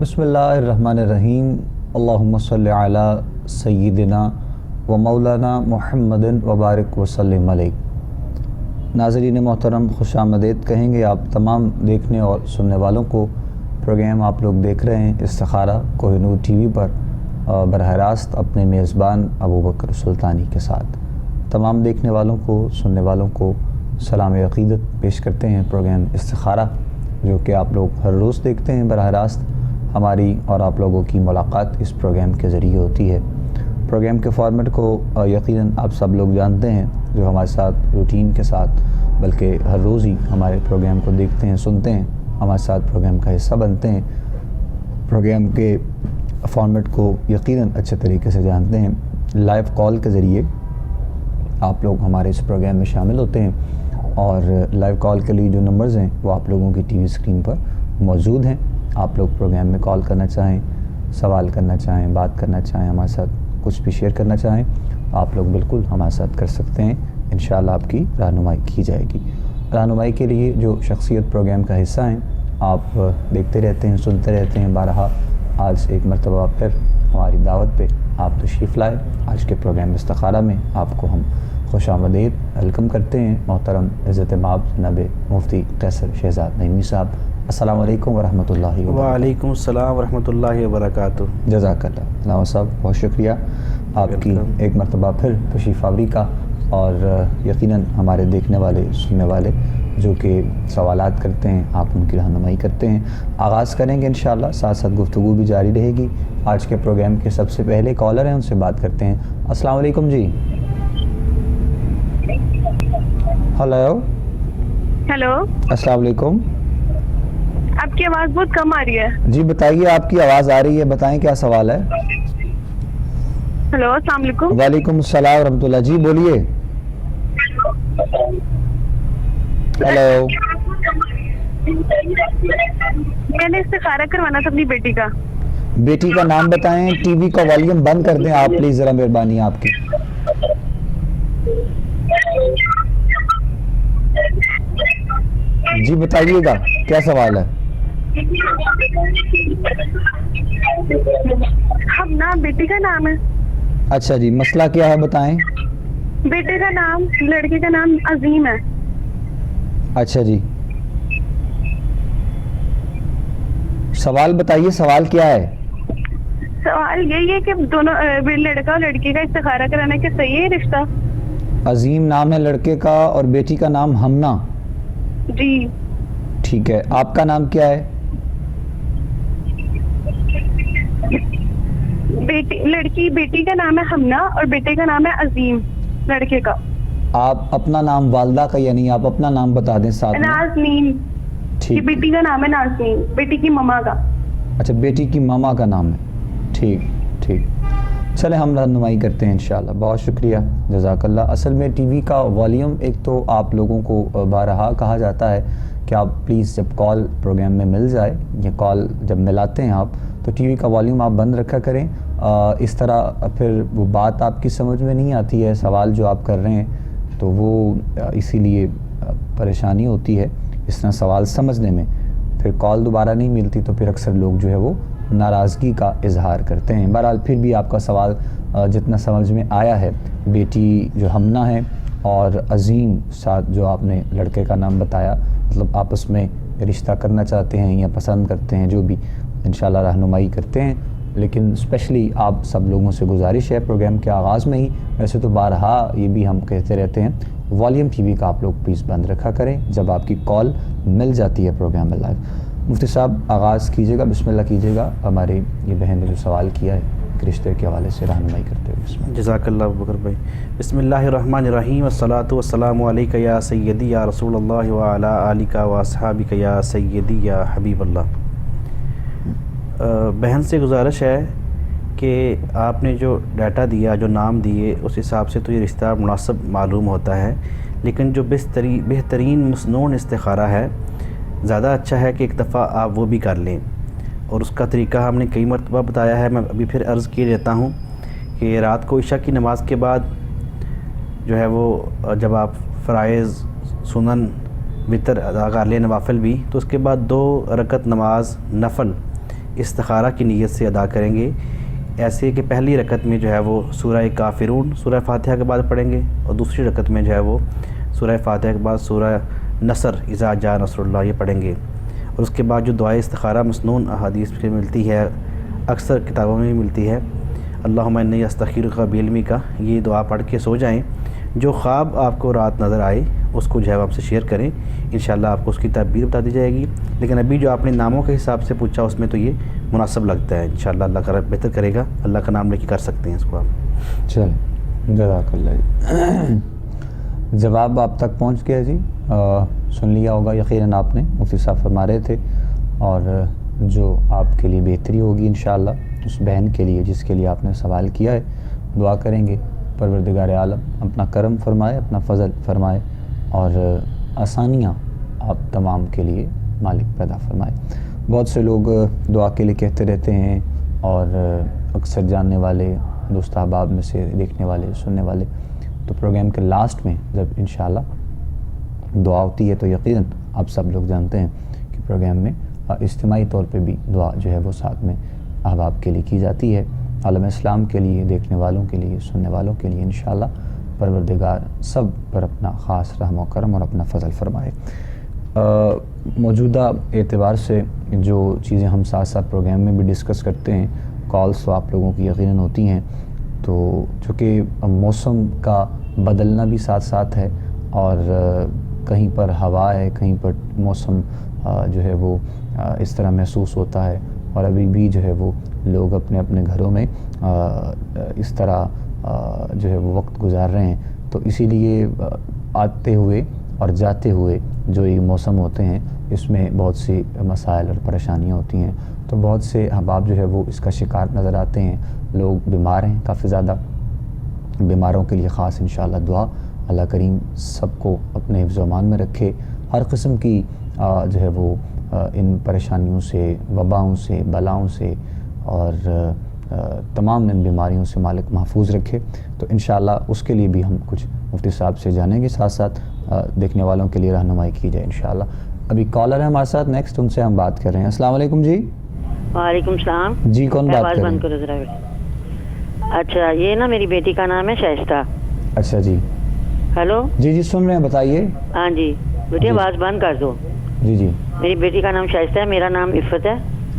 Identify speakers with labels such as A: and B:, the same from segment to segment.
A: بسم اللہ الرحمن الرحیم اللہم صلی علی سیدنا و مولانا محمد وبارک وسلم علیہ۔ ناظرین محترم، خوش آمدید کہیں گے آپ تمام دیکھنے اور سننے والوں کو۔ پروگرام آپ لوگ دیکھ رہے ہیں استخارہ کوہ نور ٹی وی پر براہ راست اپنے میزبان ابوبکر سلطانی کے ساتھ۔ تمام دیکھنے والوں کو، سننے والوں کو سلام عقیدت پیش کرتے ہیں۔ پروگرام استخارہ جو کہ آپ لوگ ہر روز دیکھتے ہیں براہ راست، ہماری اور آپ لوگوں کی ملاقات اس پروگرام کے ذریعے ہوتی ہے۔ پروگرام کے فارمیٹ کو یقیناً آپ سب لوگ جانتے ہیں، جو ہمارے ساتھ روٹین کے ساتھ بلکہ ہر روز ہی ہمارے پروگرام کو دیکھتے ہیں، سنتے ہیں، ہمارے ساتھ پروگرام کا حصہ بنتے ہیں۔ پروگرام کے فارمیٹ کو یقیناً اچھے طریقے سے جانتے ہیں۔ لائیو کال کے ذریعے آپ لوگ ہمارے اس پروگرام میں شامل ہوتے ہیں، اور لائیو کال کے لیے جو نمبرز ہیں وہ آپ لوگوں کی ٹی وی اسکرین پر موجود ہیں۔ آپ لوگ پروگرام میں کال کرنا چاہیں، سوال کرنا چاہیں، بات کرنا چاہیں، ہمارے ساتھ کچھ بھی شیئر کرنا چاہیں، آپ لوگ بالکل ہمارے ساتھ کر سکتے ہیں۔ انشاءاللہ آپ کی رہنمائی کی جائے گی۔ رہنمائی کے لیے جو شخصیت پروگرام کا حصہ ہیں، آپ دیکھتے رہتے ہیں، سنتے رہتے ہیں بارہا۔ آج ایک مرتبہ پھر ہماری دعوت پہ آپ تشریف لائے۔ آج کے پروگرام استخارہ میں آپ کو ہم خوش آمدید ویلکم کرتے ہیں۔ محترم عزت مآب جناب مفتی قیصر شہزاد نعیمی صاحب، السلام علیکم ورحمۃ اللہ وبرکاتہ۔
B: وعلیکم السلام ورحمۃ اللہ وبرکاتہ۔
A: جزاک اللہ علامہ صاحب، بہت شکریہ آپ کی ایک مرتبہ پھر تشریف آوری کا، اور یقیناً ہمارے دیکھنے والے، سننے والے جو کہ سوالات کرتے ہیں، آپ ان کی رہنمائی کرتے ہیں۔ آغاز کریں گے انشاءاللہ، ساتھ ساتھ گفتگو بھی جاری رہے گی۔ آج کے پروگرام کے سب سے پہلے کالر ہیں، ان سے بات کرتے ہیں۔ السلام علیکم جی۔ ہلو
C: ہیلو،
A: السلام علیکم۔
C: آپ کی آواز بہت کم آ رہی ہے۔
A: جی بتائیے، آپ کی آواز آ رہی ہے، بتائیں کیا سوال ہے۔
C: ہیلو، السلام علیکم۔
A: وعلیکم السلام ورحمۃ اللہ، جی بولیے۔ ہیلو،
C: میں نے استخارہ کروانا تھا اپنی بیٹی کا۔
A: بیٹی کا نام بتائیں، ٹی وی کا والیوم بند کر دیں آپ پلیز، ذرا مہربانی ہے آپ کی۔ جی بتائیے گا، کیا سوال ہے؟
C: ہم نا، بیٹی کا نام ہے۔
A: اچھا جی، مسئلہ کیا ہے بتائیں۔
C: بیٹے کا نام، لڑکے کا نام عظیم ہے۔
A: اچھا جی، سوال بتائیے، سوال کیا ہے؟
C: سوال یہی ہے کہ دونوں لڑکا اور لڑکی کا استخارہ کرانا کہ صحیح ہے رشتہ؟
A: عظیم نام ہے لڑکے کا اور بیٹی کا نام ہمنا۔
C: جی۔
A: ٹھیک ہے، آپ کا نام کیا ہے؟
C: بیٹی کا نام ہے ہمنا اور بیٹے کا نام ہے عظیم، لڑکے کا۔
A: آپ اپنا نام، والدہ کا یعنی آپ اپنا نام بتا دیں ساتھ میں۔
C: نازنین۔
A: ٹھیک،
C: بیٹی کا نام ہے نازنین، بیٹی کی ماما کا۔
A: اچھا، بیٹی کی ماما کا نام ہے۔ ٹھیک ٹھیک، چلے ہم رہنمائی کرتے ہیں انشاءاللہ۔ بہت شکریہ، جزاک اللہ۔ اصل میں ٹی وی کا والیوم، ایک تو آپ لوگوں کو بارہا کہا جاتا ہے کہ آپ پلیز جب کال پروگرام میں مل جائے، یا کال جب ملاتے ہیں آپ، تو ٹی وی کا والیوم آپ بند رکھا کریں۔ اس طرح پھر وہ بات آپ کی سمجھ میں نہیں آتی ہے، سوال جو آپ کر رہے ہیں، تو وہ اسی لیے پریشانی ہوتی ہے اس طرح سوال سمجھنے میں۔ پھر کال دوبارہ نہیں ملتی تو پھر اکثر لوگ جو ہے وہ ناراضگی کا اظہار کرتے ہیں۔ بہرحال پھر بھی آپ کا سوال جتنا سمجھ میں آیا ہے، بیٹی جو ہمنا ہے اور عظیم ساتھ جو آپ نے لڑکے کا نام بتایا، مطلب آپس میں رشتہ کرنا چاہتے ہیں یا پسند کرتے ہیں، جو بھی انشاءاللہ رہنمائی کرتے ہیں۔ لیکن اسپیشلی آپ سب لوگوں سے گزارش ہے پروگرام کے آغاز میں ہی، ویسے تو بارہا یہ بھی ہم کہتے رہتے ہیں، والیوم ٹی وی کا آپ لوگ پلیز بند رکھا کریں جب آپ کی کال مل جاتی ہے پروگرام میں لائیو۔ مفتی صاحب آغاز کیجیے گا، بسم اللہ کیجیے گا۔ ہمارے یہ بہن نے جو سوال کیا ہے رشتے کے حوالے سے رہنمائی کرتے ہوئے، بسم اللہ۔
B: جزاک اللہ ابوبکر بھائی۔ بسم اللہ الرحمن الرحیم، والصلاۃ والسلام علیک یا سیدی یا رسول اللہ وعلی آلک واصحابک یا سیدی یا حبیب اللہ۔ بہن سے گزارش ہے کہ آپ نے جو ڈیٹا دیا، جو نام دیے، اس حساب سے تو یہ رشتہ مناسب معلوم ہوتا ہے، لیکن جو بہترین مسنون استخارہ ہے، زیادہ اچھا ہے کہ ایک دفعہ آپ وہ بھی کر لیں، اور اس کا طریقہ ہم نے کئی مرتبہ بتایا ہے۔ میں ابھی پھر عرض کیے دیتا ہوں کہ رات کو عشاء کی نماز کے بعد جو ہے وہ جب آپ فرائض، سنن، وتر ادا کر لیں، نوافل بھی، تو اس کے بعد 2 رکعت نماز نفل استخارہ کی نیت سے ادا کریں گے، ایسے کہ پہلی رکعت میں جو ہے وہ سورہ کافرون سورہ فاتحہ کے بعد پڑھیں گے، اور دوسری رکعت میں جو ہے وہ سورہ فاتحہ کے بعد سورہ نصر اذا جاء نصر اللہ یہ پڑھیں گے، اور اس کے بعد جو دعائے استخارہ مسنون احادیث میں ملتی ہے، اکثر کتابوں میں بھی ملتی ہے، اللہم انی استخیرک بعلمی کا، یہ دعا پڑھ کے سو جائیں۔ جو خواب آپ کو رات نظر آئے اس کو جو ہے ہم سے شیئر کریں، انشاءاللہ آپ کو اس کی تعبیر بتا دی جائے گی، لیکن ابھی جو آپ نے ناموں کے حساب سے پوچھا اس میں تو یہ مناسب لگتا ہے، انشاءاللہ اللہ کا بہتر کرے گا، اللہ کا نام لے کے کر سکتے ہیں اس کو آپ۔
A: چلیں جزاک اللہ جی، جواب آپ تک پہنچ گیا جی، سن لیا ہوگا یقیناً آپ نے، مفتی صاحب فرما رہے تھے، اور جو آپ کے لیے بہتری ہوگی انشاءاللہ اس بہن کے لیے جس کے لیے آپ نے سوال کیا ہے، دعا کریں گے پروردگار عالم اپنا کرم فرمائے، اپنا فضل فرمائے، اور آسانیاں آپ تمام کے لیے مالک پیدا فرمائے۔ بہت سے لوگ دعا کے لیے کہتے رہتے ہیں، اور اکثر جاننے والے دوست احباب میں سے دیکھنے والے سننے والے تو پروگرام کے لاسٹ میں جب انشاءاللہ دعا ہوتی ہے تو یقیناً آپ سب لوگ جانتے ہیں کہ پروگرام میں اجتماعی طور پہ بھی دعا جو ہے وہ ساتھ میں احباب کے لیے کی جاتی ہے، عالم اسلام کے لیے، دیکھنے والوں کے لیے، سننے والوں کے لیے، انشاءاللہ پروردگار سب پر اپنا خاص رحم و کرم اور اپنا فضل فرمائے۔ موجودہ اعتبار سے جو چیزیں ہم ساتھ ساتھ پروگرام میں بھی ڈسکس کرتے ہیں، کالز تو آپ لوگوں کی یقیناً ہوتی ہیں، تو چونکہ موسم کا بدلنا بھی ساتھ ساتھ ہے، اور کہیں پر ہوا ہے، کہیں پر موسم جو ہے وہ اس طرح محسوس ہوتا ہے، اور ابھی بھی جو ہے وہ لوگ اپنے اپنے گھروں میں اس طرح جو ہے وہ وقت گزار رہے ہیں، تو اسی لیے آتے ہوئے اور جاتے ہوئے جو یہ موسم ہوتے ہیں اس میں بہت سی مسائل اور پریشانیاں ہوتی ہیں، تو بہت سے احباب جو ہے وہ اس کا شکار نظر آتے ہیں، لوگ بیمار ہیں کافی زیادہ، بیماروں کے لیے خاص انشاءاللہ دعا، اللہ کریم سب کو اپنے حفظ و امان میں رکھے، ہر قسم کی جو ہے وہ ان پریشانیوں سے، وباؤں سے، بلاؤں سے اور تمام ان بیماریوں سے مالک محفوظ رکھے، تو انشاءاللہ اس کے لیے بھی ہم کچھ مفتی صاحب سے جانیں گے، ساتھ ساتھ دیکھنے والوں کے لیے رہنمائی کی جائے انشاءاللہ۔ ابھی کالر ہے ہمارے ساتھ نیکسٹ، ان سے ہم بات کر رہے ہیں۔ السلام علیکم جی۔
D: وعلیکم السلام
A: جی کون بات کر رہے
D: بند کرو ذرا۔ اچھا یہ نا میری بیٹی کا نام ہے شائستہ۔
A: اچھا جی
D: ہیلو
A: جی جی سن رہے ہیں، بتائیے۔
D: ہاں جی بیٹی آواز بند کر دو۔
A: جی جی
D: میری بیٹی کا نام شائستہ ہے، میرا نام عفت ہے،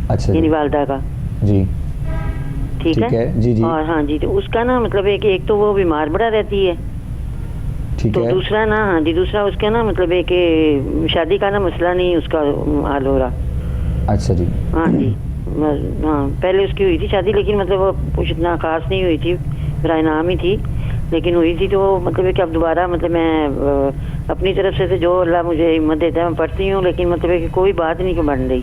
A: اچھا
D: یعنی والدہ کا۔
A: جی
D: ٹھیک ہے
A: جی جی
D: اور ہاں جی تو اس کا نا مطلب ہے کہ ایک تو وہ بیمار بڑا رہتی ہے،
A: ٹھیک
D: تو
A: ہے،
D: دوسرا نا ہاں جی دوسرا اس کا نا مطلب ہے کہ شادی کا نا مسئلہ نہیں اس کا حل ہو رہا۔
A: اچھا جی
D: ہاں جی ہاں پہلے اس کی ہوئی تھی شادی، لیکن مطلب وہ کچھ اتنا خاص نہیں ہوئی تھی، برائے نام ہی تھی، لیکن ہوئی تھی تو مطلب ہے کہ اب دوبارہ مطلب میں اپنی طرف سے جو اللہ مجھے ہمت دیتا ہے میں پڑھتی ہوں، لیکن مطلب ہے کہ کوئی بات نہیں بن رہی،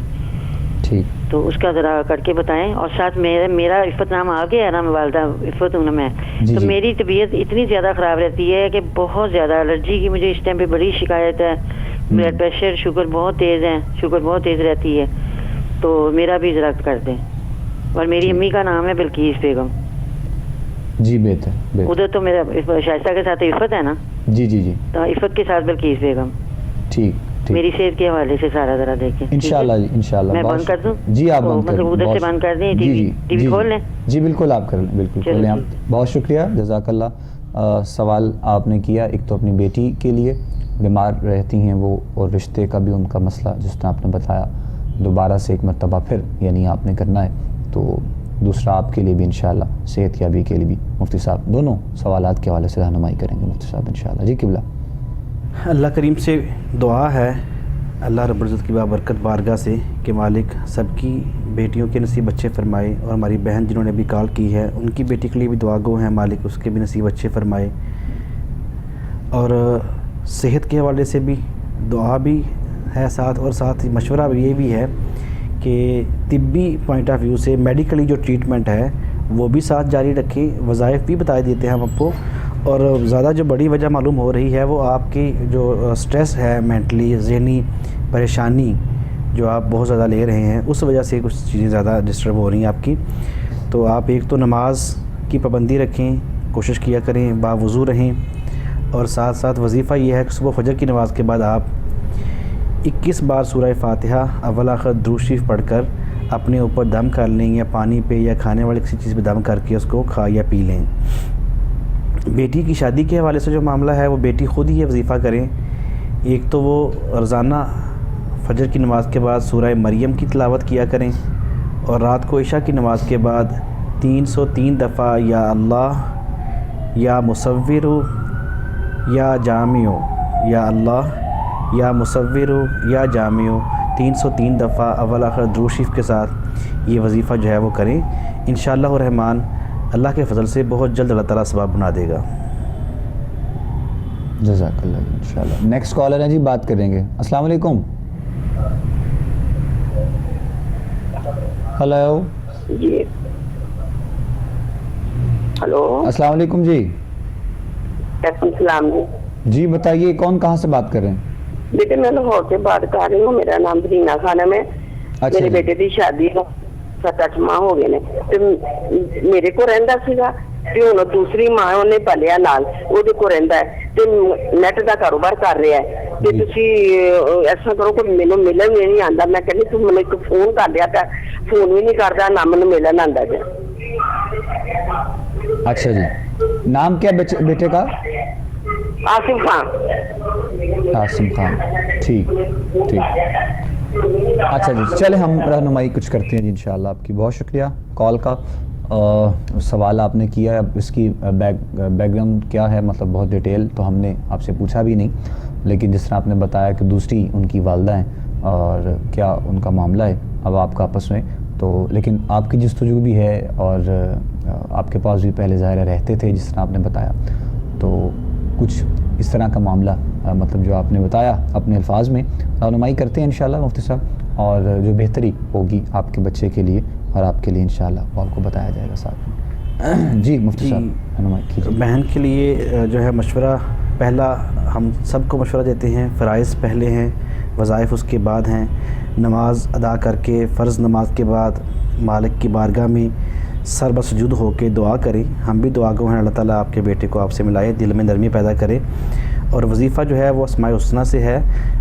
A: ٹھیک،
D: تو اس کا ذرا کر کے بتائیں۔ اور ساتھ میرا عفت نام آ گیا ہے نا، میں والدہ عفت ہوں نا میں،
A: جی
D: تو
A: جی
D: میری طبیعت اتنی زیادہ خراب رہتی ہے کہ بہت زیادہ الرجی کی مجھے اس ٹائم پہ بڑی شکایت ہے، بلڈ پریشر شوگر بہت تیز ہے، شوگر بہت تیز رہتی ہے، تو میرا بھی ذرا کر دیں۔ اور میری امی کا نام ہے بلقیس بیگم۔
A: جی بہتر بہتر،
D: ادھر تو میرا شائستہ کے ساتھ عفت ہے نا،
A: جی جی جی
D: تو عفت کے ساتھ بلقیس بیگم،
A: ٹھیک ٹھیک،
D: میری صحت کے حوالے سے سارا ذرا دیکھیں
A: انشاءاللہ جی انشاءاللہ۔
D: میں بند کر دوں؟
A: جی آپ
D: تو
A: بند کر
D: مطلب ادھر سے بند کر دیں، ٹی وی کھول لیں؟
A: جی بالکل آپ کر لیں، بالکل
D: چلو
A: کھول لیں آپ۔
D: ٹھیک۔
A: بہت شکریہ، جزاک اللہ۔ سوال آپ نے کیا ایک تو اپنی بیٹی کے لیے، بیمار رہتی ہیں وہ، اور رشتے کا بھی ان کا مسئلہ جس طرح آپ نے بتایا دوبارہ سے ایک مرتبہ پھر یعنی آپ نے کرنا ہے، تو دوسرا آپ کے لیے بھی انشاءاللہ صحت یابی کے لیے بھی مفتی صاحب دونوں سوالات کے حوالے سے رہنمائی کریں گے مفتی صاحب انشاءاللہ۔ جی قبلہ،
B: اللہ کریم سے دعا ہے اللہ رب العزت کی بابرکت بارگاہ سے کہ مالک سب کی بیٹیوں کے نصیب اچھے فرمائے، اور ہماری بہن جنہوں نے ابھی کال کی ہے ان کی بیٹی کے لیے بھی دعا گو ہیں، مالک اس کے بھی نصیب اچھے فرمائے، اور صحت کے حوالے سے بھی دعا بھی ہے ساتھ، اور ساتھ ہی مشورہ یہ بھی ہے کہ طبی پوائنٹ آف ویو سے میڈیکلی جو ٹریٹمنٹ ہے وہ بھی ساتھ جاری رکھیں، وظائف بھی بتا دیتے ہیں ہم آپ کو، اور زیادہ جو بڑی وجہ معلوم ہو رہی ہے وہ آپ کی جو سٹریس ہے، مینٹلی ذہنی پریشانی جو آپ بہت زیادہ لے رہے ہیں، اس وجہ سے کچھ چیزیں زیادہ ڈسٹرب ہو رہی ہیں آپ کی، تو آپ ایک تو نماز کی پابندی رکھیں، کوشش کیا کریں، باوضو رہیں، اور ساتھ ساتھ وظیفہ یہ ہے کہ صبح فجر کی نماز کے بعد آپ 21 بار سورہ فاتحہ اول آخر درود شریف پڑھ کر اپنے اوپر دم کر لیں یا پانی پہ یا کھانے والی کسی چیز پہ دم کر کے اس کو کھا یا پی لیں۔ بیٹی کی شادی کے حوالے سے جو معاملہ ہے وہ بیٹی خود ہی یہ وظیفہ کریں۔ ایک تو وہ روزانہ فجر کی نماز کے بعد سورہ مریم کی تلاوت کیا کریں، اور رات کو عشاء کی نماز کے بعد 303 دفعہ یا اللہ یا مصور یا جامع، یا اللہ یا مصور یا جامع 303 دفعہ اول آخر درود شریف کے ساتھ یہ وظیفہ جو ہے وہ کریں۔ انشاءاللہ الرحمن اللہ کے فضل سے بہت جلد اللہ تعالیٰ ثواب بنا دے گا۔
A: جزاک اللہ انشاءاللہ۔ نیکسٹ کالر ہے جی، بات کریں گے۔ السلام علیکم۔ ہلو
E: جی ہلو،
A: السلام علیکم جی۔
E: وعلیکم السلام جی۔
A: جی بتائیے کون کہاں سے بات کر رہے ہیں؟
E: بیٹے میں لاہور سے بات کر رہی ہوں، میرا نام برینا خانم ہے۔
A: اچھا
E: میرے
A: جی۔
E: بیٹے کی شادی 7-8 ماہ ہو گئے نے تے میرے کو رہندا سیگا تے ہن دوسری ماں نے پالیا نال اودے کو رہندا ہے تے نیٹ دا کاروبار کر رہا ہے تے تسی ایسا کرو کہ مینوں ملن نہیں آندا، میں کہنی تو مینوں ایک فون کر لیا تے فون بھی نہیں کردا، نہ مینوں ملن آندا جی۔
A: اچھا جی، نام کیا بیٹے کا؟
E: آصف خان۔
A: عاصم خان، ٹھیک ٹھیک۔ اچھا جی، چلے ہم رہنمائی کچھ کرتے ہیں جی انشاءاللہ۔ آپ کی بہت شکریہ کال کا۔ سوال آپ نے کیا ہے، اب اس کی بیک گراؤنڈ کیا ہے، مطلب بہت ڈیٹیل تو ہم نے آپ سے پوچھا بھی نہیں، لیکن جس طرح آپ نے بتایا کہ دوسری ان کی والدہ ہیں اور کیا ان کا معاملہ ہے اب آپ کا آپس میں، تو لیکن آپ کی جستجو بھی ہے اور آپ کے پاس بھی پہلے ظاہر رہتے تھے جس طرح آپ نے بتایا، تو کچھ اس طرح کا معاملہ مطلب جو آپ نے بتایا اپنے الفاظ میں رہنمائی کرتے ہیں انشاءاللہ مفتی صاحب، اور جو بہتری ہوگی آپ کے بچے کے لیے اور آپ کے لیے انشاءاللہ وہ آپ کو بتایا جائے گا ساتھ میں۔ جی مفتی صاحب رہنمائی کیجیے۔
B: بہن کے لیے جو ہے مشورہ، پہلا ہم سب کو مشورہ دیتے ہیں، فرائض پہلے ہیں، وظائف اس کے بعد ہیں۔ نماز ادا کر کے فرض نماز کے بعد مالک کی بارگاہ میں سر بسجود ہو کے دعا کریں۔ ہم بھی دعا گو ہیں، اللہ تعالیٰ آپ کے بیٹے کو آپ سے ملائے، دل میں نرمی پیدا کرے۔ اور وظیفہ جو ہے وہ اسماء الحسنی سے ہے،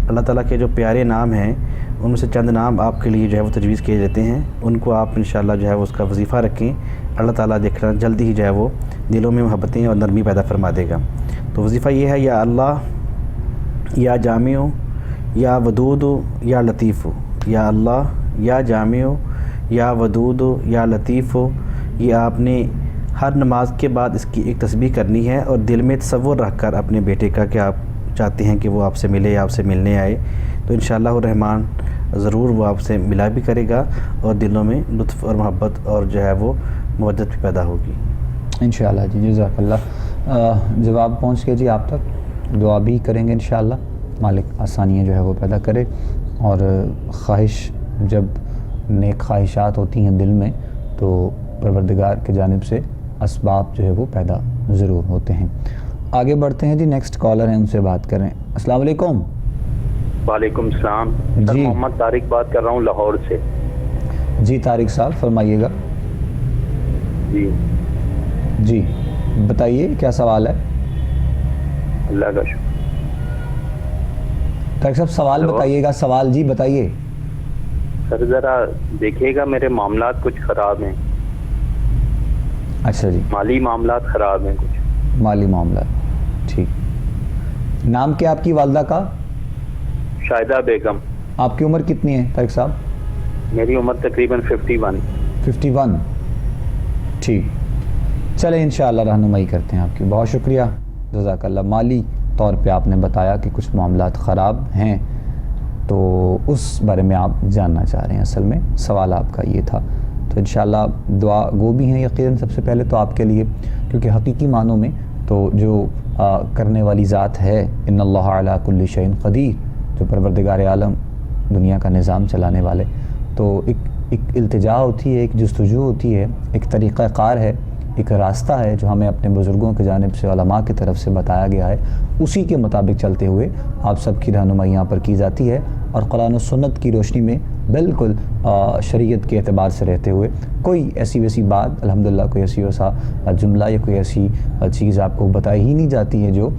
B: اللہ تعالیٰ کے جو پیارے نام ہیں ان میں سے چند نام آپ کے لیے جو ہے وہ تجویز کیے جاتے ہیں، ان کو آپ انشاءاللہ جو ہے وہ اس کا وظیفہ رکھیں، اللہ تعالیٰ دیکھنا جلدی ہی جو ہے وہ دلوں میں محبتیں اور نرمی پیدا فرما دے گا۔ تو وظیفہ یہ ہے، یا اللہ یا جامع یا ودود یا لطیف، یا اللہ یا جامع یا ودود یا لطیف۔ یہ آپ نے ہر نماز کے بعد اس کی ایک تسبیح کرنی ہے، اور دل میں تصور رکھ کر اپنے بیٹے کا کہ آپ چاہتے ہیں کہ وہ آپ سے ملے یا آپ سے ملنے آئے، تو انشاءاللہ الرحمن ضرور وہ آپ سے ملا بھی کرے گا، اور دلوں میں لطف اور محبت اور جو ہے وہ مودت بھی پیدا ہوگی
A: انشاءاللہ جی۔ جزاک اللہ۔ جواب پہنچ گیا جی آپ تک، دعا بھی کریں گے انشاءاللہ، مالک آسانیاں جو ہے وہ پیدا کرے، اور خواہش جب نیک خواہشات ہوتی ہیں دل میں تو پروردگار کی جانب سے اسباب جو ہے وہ پیدا ضرور ہوتے ہیں۔ آگے بڑھتے ہیں جی، نیکسٹ کالر ہیں، ان سے بات کریں۔ السلام علیکم۔
F: وعلیکم السلام، سر
A: جی
F: محمد طارق بات کر رہا ہوں لاہور سے۔
A: جی طارق صاحب فرمائیے گا۔
F: جی
A: جی بتائیے کیا سوال ہے؟
F: اللہ کا شکر۔
A: طارق صاحب سوال
F: ہلو۔
A: بتائیے گا، سوال جی بتائیے۔
F: سر ذرا دیکھیے گا، میرے معاملات کچھ خراب ہیں،
A: اچھا جی،
F: مالی معاملات خراب ہیں کچھ۔
A: مالی معاملات، ٹھیک۔ نام کیا آپ کی والدہ کا؟
F: شاہدہ بیگم۔
A: آپ کی عمر کتنی ہے طارق صاحب؟
F: میری عمر تقریباً 51۔
A: 51، ٹھیک۔ چلیں انشاءاللہ رہنمائی کرتے ہیں آپ کی، بہت شکریہ، جزاک اللہ۔ مالی طور پہ آپ نے بتایا کہ کچھ معاملات خراب ہیں، تو اس بارے میں آپ جاننا چاہ رہے ہیں، اصل میں سوال آپ کا یہ تھا، تو انشاءاللہ دعا گو بھی ہیں یقیناً سب سے پہلے تو آپ کے لیے، کیونکہ حقیقی معنوں میں تو جو کرنے والی ذات ہے، ان اللہ علی کل شیء قدیر، جو پروردگار عالم دنیا کا نظام چلانے والے، تو ایک التجا ہوتی ہے، ایک جستجو ہوتی ہے، ایک طریقہ کار ہے، ایک راستہ ہے جو ہمیں اپنے بزرگوں کی جانب سے، علماء کی طرف سے بتایا گیا ہے، اسی کے مطابق چلتے ہوئے آپ سب کی رہنمائی یہاں پر کی جاتی ہے، اور قرآن و سنت کی روشنی میں بالکل شریعت کے اعتبار سے رہتے ہوئے کوئی ایسی ویسی بات، الحمدللہ کوئی ایسی ویسا جملہ یا کوئی ایسی چیز آپ کو بتائی ہی نہیں جاتی ہے جو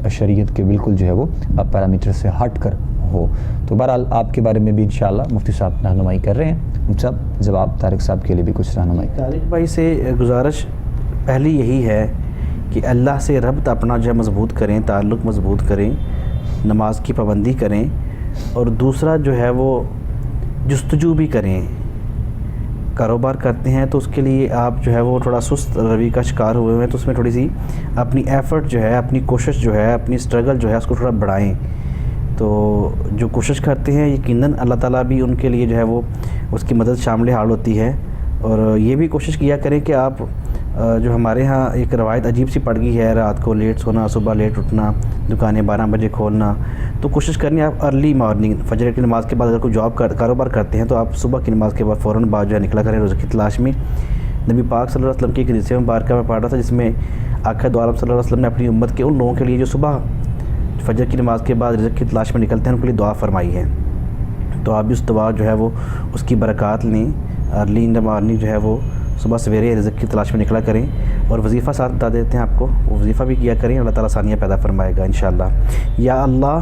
A: شریعت کے بالکل جو ہے وہ پیرامیٹر سے ہٹ کر ہو. تو بہرحال آپ کے بارے میں بھی انشاءاللہ مفتی صاحب رہنمائی کر رہے ہیں. ان سب جواب طارق صاحب کے لیے بھی کچھ رہنمائی.
B: طارق بھائی سے گزارش پہلی یہی ہے کہ اللہ سے ربط اپنا جو ہے مضبوط کریں, تعلق مضبوط کریں, نماز کی پابندی کریں, اور دوسرا جو ہے وہ جستجو بھی کریں. کاروبار کرتے ہیں تو اس کے لیے آپ جو ہے وہ تھوڑا سست روی کا شکار ہوئے ہوئے ہیں, تو اس میں تھوڑی سی اپنی ایفرٹ جو ہے, اپنی کوشش جو ہے, اپنی اسٹرگل جو ہے اس کو تھوڑا بڑھائیں. تو جو کوشش کرتے ہیں یقیناً اللہ تعالیٰ بھی ان کے لیے جو ہے وہ اس کی مدد شامل حال ہوتی ہے. اور یہ بھی کوشش کیا کریں کہ آپ جو ہمارے ہاں ایک روایت عجیب سی پڑ گئی ہے, رات کو لیٹ سونا, صبح لیٹ اٹھنا, دکانیں 12 بجے کھولنا. تو کوشش کرنی آپ ارلی مارننگ فجر کی نماز کے بعد اگر کوئی جاب کاروبار کرتے ہیں تو آپ صبح کی نماز کے بعد فوراً بعد جو ہے نکلا کریں رزق کی تلاش میں. نبی پاک صلی اللہ علیہ وسلم کی ایک حدیث مبارکہ میں پڑھ رہا تھا جس میں آقا دو عالم صلی اللہ علیہ وسلم نے اپنی امت کے ان لوگوں کے لیے جو صبح فجر کی نماز کے بعد رزق کی تلاش میں نکلتے ہیں ان کے لیے دعا فرمائی ہے. تو آپ بھی اس دعا جو ہے وہ اس کی برکات لیں, ارلی ان دا مارننگ جو ہے وہ صبح سویرے رزق کی تلاش میں نکلا کریں. اور وظیفہ ساتھ بتا دیتے ہیں آپ کو, وہ وظیفہ بھی کیا کریں, اللہ تعالیٰ آسانیاں پیدا فرمائے گا انشاءاللہ. یا اللہ,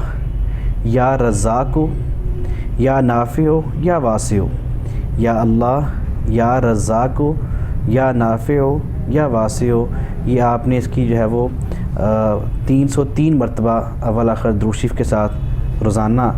B: یا رزاق, یا نافع, یا واسع. یا اللہ, یا رزاق, یا نافع, یا واسع. یہ آپ نے اس کی جو ہے وہ 303 مرتبہ اول آخر درود شریف کے ساتھ روزانہ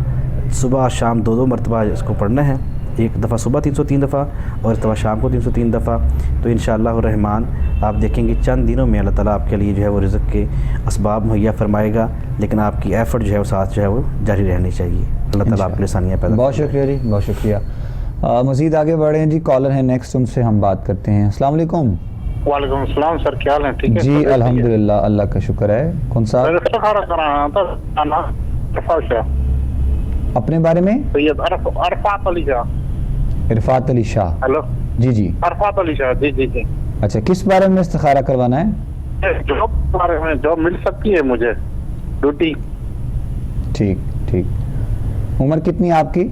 B: صبح شام 2 مرتبہ اس کو پڑھنا ہے. ایک دفعہ صبح 303 دفعہ اور اس دفعہ شام کو 303 دفعہ. تو انشاءاللہ الرحمن آپ دیکھیں گے چند دنوں میں اللہ تعالیٰ آپ کے لیے جو ہے وہ رزق کے اسباب مہیا فرمائے گا, لیکن آپ کی ایفرٹ جو ہے وہ ساتھ جو ہے وہ جاری رہنی چاہیے. اللہ تعالیٰ آپ کے لیے آسانیاں پیدا.
A: بہت شکریہ جی, بہت شکریہ. مزید آگے بڑھیں جی, کالر ہیں نیکسٹ, ان سے ہم بات کرتے ہیں. السلام علیکم.
G: وعلیکم السلام سر, کیا حال ہے؟ ٹھیک ہے
A: جی الحمدللہ, اللہ کا شکر ہے. کون صاحب؟ اپنے بارے میں
G: سید عرفات علی شاہ.
A: عرفات علی شاہ.
G: ہیلو
A: جی جی,
G: عرفات علی شاہ. جی جی جی.
A: اچھا, کس بارے میں استخارہ کروانا ہے؟
G: جاب کے بارے میں, جاب مل سکتی ہے مجھے, ڈیوٹی.
A: ٹھیک ٹھیک. عمر کتنی آپ کی؟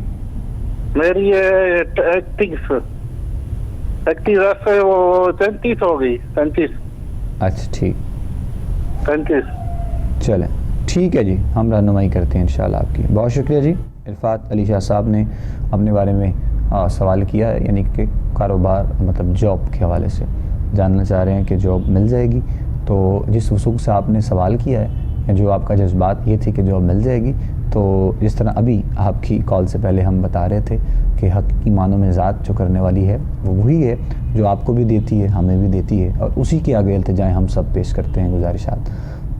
G: میری 31 سے وہ 33 ہو گئی. 35.
A: اچھا ٹھیک,
G: 35.
A: چلیں ٹھیک ہے جی, ہم رہنمائی کرتے ہیں انشاءاللہ آپ کی. بہت شکریہ جی. عرفات علی شاہ صاحب نے اپنے بارے میں سوال کیا ہے, یعنی کہ کاروبار مطلب جاب کے حوالے سے جاننا چاہ رہے ہیں کہ جاب مل جائے گی. تو جس وسوخ سے آپ نے سوال کیا ہے, جو آپ کا جذبات یہ تھی کہ جاب مل جائے گی, تو جس طرح ابھی آپ کی کال سے پہلے ہم بتا رہے تھے کہ حقیقی معنوں میں ذات جو کرنے والی ہے وہ وہی ہے جو آپ کو بھی دیتی ہے, ہمیں بھی دیتی ہے, اور اسی کے آگے التجائیں ہم سب پیش کرتے ہیں, گزارشات.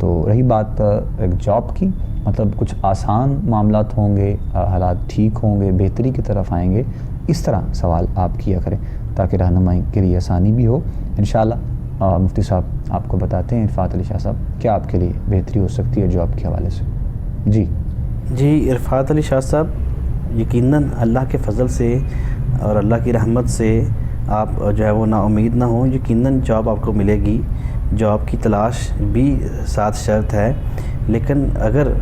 A: تو رہی بات ایک جاب کی, مطلب کچھ آسان معاملات ہوں گے, حالات ٹھیک ہوں گے, بہتری کی طرف آئیں گے, اس طرح سوال آپ کیا کریں تاکہ رہنمائی کے لیے آسانی بھی ہو انشاءاللہ. مفتی صاحب آپ کو بتاتے ہیں, عرفات علی شاہ صاحب, کیا آپ کے لیے بہتری ہو سکتی ہے جاب کے حوالے سے. جی
B: جی, عرفات علی شاہ صاحب, یقیناً اللہ کے فضل سے اور اللہ کی رحمت سے آپ جو ہے وہ نا امید نہ ہوں. یقیناً جاب آپ کو ملے گی, جاب کی تلاش بھی ساتھ شرط ہے. لیکن اگر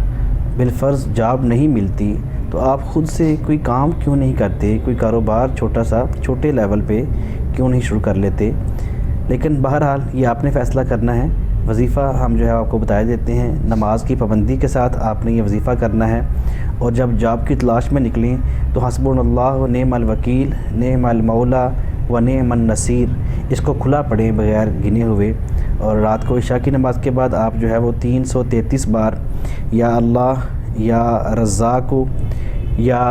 B: بالفرض جاب نہیں ملتی تو آپ خود سے کوئی کام کیوں نہیں کرتے, کوئی کاروبار چھوٹا سا چھوٹے لیول پہ کیوں نہیں شروع کر لیتے. لیکن بہرحال یہ آپ نے فیصلہ کرنا ہے. وظیفہ ہم جو ہے آپ کو بتا دیتے ہیں, نماز کی پابندی کے ساتھ آپ نے یہ وظیفہ کرنا ہے. اور جب جاب کی تلاش میں نکلیں تو حسبنا اللہ و نعم الوکیل, نعم المولا و نعم النصیر, اس کو کھلا پڑھیں بغیر گنے ہوئے. اور رات کو عشاء کی نماز کے بعد آپ جو ہے وہ 333 بار یا اللہ, یا رزاق, یا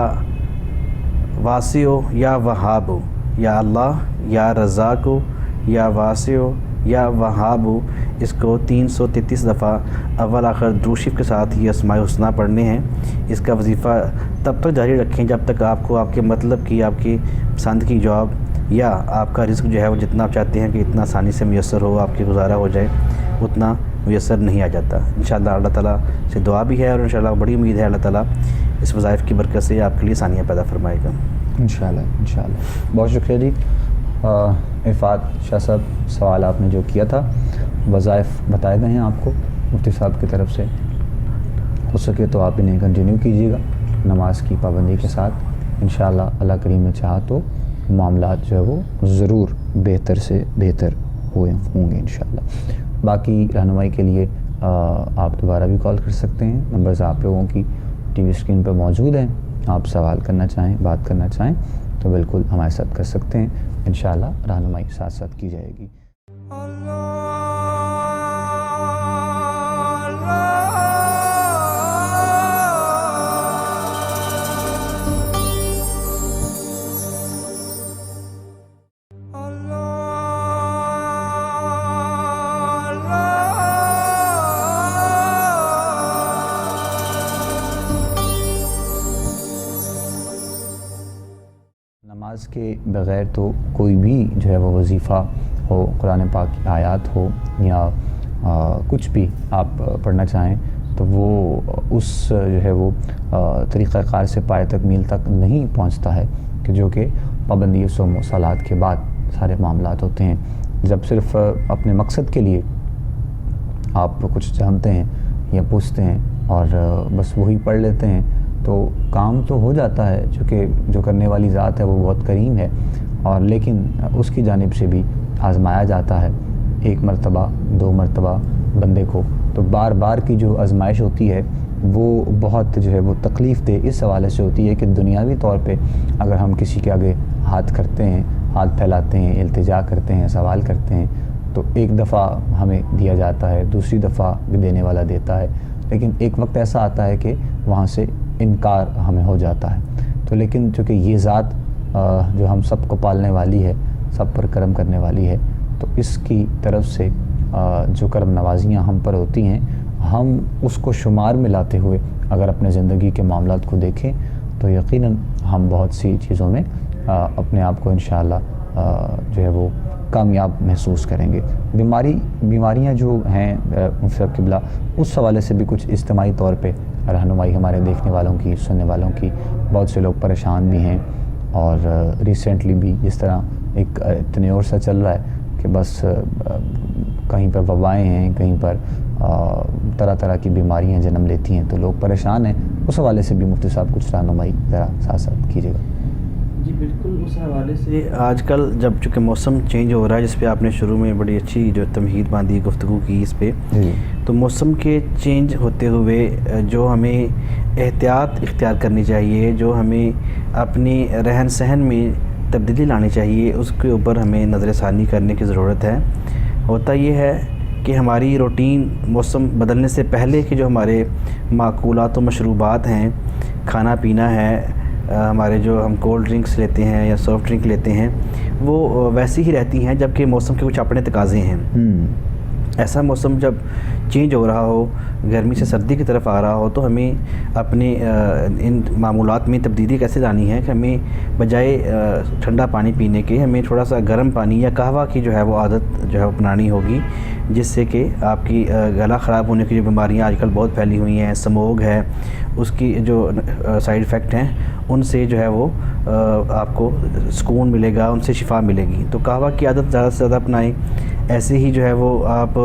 B: واسع, یا وہاب, یا اللہ, یا رزاق, یا واسع, یا وہاب, اس کو 333 دفعہ اول آخر درود شریف کے ساتھ یہ اسماء الحسنہ پڑھنے ہیں. اس کا وظیفہ تب تک جاری رکھیں جب تک آپ کو آپ کے مطلب کی, آپ کی پسند کی جاب یا آپ کا رزق جو ہے وہ جتنا آپ چاہتے ہیں کہ اتنا آسانی سے میسر ہو, آپ کی گزارا ہو جائے, اتنا میسر نہیں آ جاتا. انشاءاللہ اللہ تعالیٰ سے دعا بھی ہے اور انشاءاللہ بڑی امید ہے اللہ تعالیٰ اس وظائف کی برکت سے آپ کے لیے آسانیاں پیدا فرمائے گا
A: انشاءاللہ. انشاءاللہ بہت شکریہ جی. عرفات شاہ صاحب, سوال آپ نے جو کیا تھا, وظائف بتائے گئے ہیں آپ کو مفتی صاحب کی طرف سے, ہو سکے تو آپ انہیں کنٹینیو کیجیے گا نماز کی پابندی کے ساتھ. انشاءاللہ اللہ کریم نے چاہا تو معاملات جو ہے وہ ضرور بہتر سے بہتر ہوں گے انشاءاللہ. باقی رہنمائی کے لیے آپ دوبارہ بھی کال کر سکتے ہیں. نمبرز آپ لوگوں کی ٹی وی اسکرین پہ موجود ہیں. آپ سوال کرنا چاہیں، بات کرنا چاہیں تو بالکل ہمارے ساتھ کر سکتے ہیں. انشاءاللہ رہنمائی ساتھ ساتھ کی جائے گی. نماز کے بغیر تو کوئی بھی جو ہے وہ وظیفہ ہو، قرآن پاک کی آیات ہو یا کچھ بھی آپ پڑھنا چاہیں تو وہ اس جو ہے وہ طریقہ کار سے پائے تکمیل تک نہیں پہنچتا ہے کہ جو کہ پابندی صوم و صلات کے بعد سارے معاملات ہوتے ہیں. جب صرف اپنے مقصد کے لیے آپ کچھ جانتے ہیں یا پوچھتے ہیں اور بس وہی پڑھ لیتے ہیں تو کام تو ہو جاتا ہے، چونکہ جو کرنے والی ذات ہے وہ بہت کریم ہے، اور لیکن اس کی جانب سے بھی آزمایا جاتا ہے. ایک مرتبہ 2 مرتبہ بندے کو، تو بار بار کی جو آزمائش ہوتی ہے وہ بہت جو ہے وہ تکلیف دہ اس حوالے سے ہوتی ہے کہ دنیاوی طور پہ اگر ہم کسی کے آگے ہاتھ کرتے ہیں، ہاتھ پھیلاتے ہیں، التجا کرتے ہیں، سوال کرتے ہیں تو ایک دفعہ ہمیں دیا جاتا ہے، دوسری دفعہ بھی دینے والا دیتا ہے، لیکن ایک وقت ایسا آتا ہے کہ وہاں سے انکار ہمیں ہو جاتا ہے. تو لیکن چونکہ یہ ذات جو ہم سب کو پالنے والی ہے، سب پر کرم کرنے والی ہے، تو اس کی طرف سے جو کرم نوازیاں ہم پر ہوتی ہیں، ہم اس کو شمار میں لاتے ہوئے اگر اپنے زندگی کے معاملات کو دیکھیں تو یقیناً ہم بہت سی چیزوں میں اپنے آپ کو انشاءاللہ جو ہے وہ کامیاب محسوس کریں گے. بیماریاں جو ہیں مفتی صاحب قبلہ، اس حوالے سے بھی کچھ اجتماعی طور پہ رہنمائی ہمارے دیکھنے والوں کی، سننے والوں کی، بہت سے لوگ پریشان بھی ہیں، اور ریسنٹلی بھی جس طرح ایک تنیور سا چل رہا ہے کہ بس کہیں پر وبائیں ہیں، کہیں پر طرح طرح کی بیماریاں جنم لیتی ہیں تو لوگ پریشان ہیں. اس حوالے سے بھی مفتی صاحب کچھ رہنمائی ذرا ساتھ ساتھ کیجیے گا.
B: جی بالکل، اس حوالے سے آج کل جب چونکہ موسم چینج ہو رہا ہے، جس پہ آپ نے شروع میں بڑی اچھی جو تمہید باندھی، گفتگو کی اس پہ، تو موسم کے چینج ہوتے ہوئے جو ہمیں احتیاط اختیار کرنی چاہیے، جو ہمیں اپنی رہن سہن میں تبدیلی لانی چاہیے، اس کے اوپر ہمیں نظر ثانی کرنے کی ضرورت ہے. ہوتا یہ ہے کہ ہماری روٹین موسم بدلنے سے پہلے کے جو ہمارے معقولات و مشروبات ہیں، کھانا پینا ہے، ہمارے جو ہم کولڈ ڈرنکس لیتے ہیں یا سافٹ ڈرنک لیتے ہیں، وہ ویسی ہی رہتی ہیں جبکہ موسم کے کچھ اپنے تقاضے ہیں. ایسا موسم جب چینج ہو رہا ہو، گرمی سے سردی کی طرف آ رہا ہو، تو ہمیں اپنے ان معمولات میں تبدیلی کیسے لانی ہے کہ ہمیں بجائے ٹھنڈا پانی پینے کے ہمیں تھوڑا سا گرم پانی یا قہوہ کی جو ہے وہ عادت جو ہے اپنانی ہوگی، جس سے کہ آپ کی گلا خراب ہونے کی جو بیماریاں آج کل بہت پھیلی ہوئی ہیں، سموگ ہے، اس کی جو سائیڈ ایفیکٹ ہیں، ان سے جو ہے وہ آپ کو سکون ملے گا، ان سے شفا ملے گی. تو قہوہ کی عادت زیادہ سے زیادہ اپنائیں. ایسے ہی جو ہے وہ آپ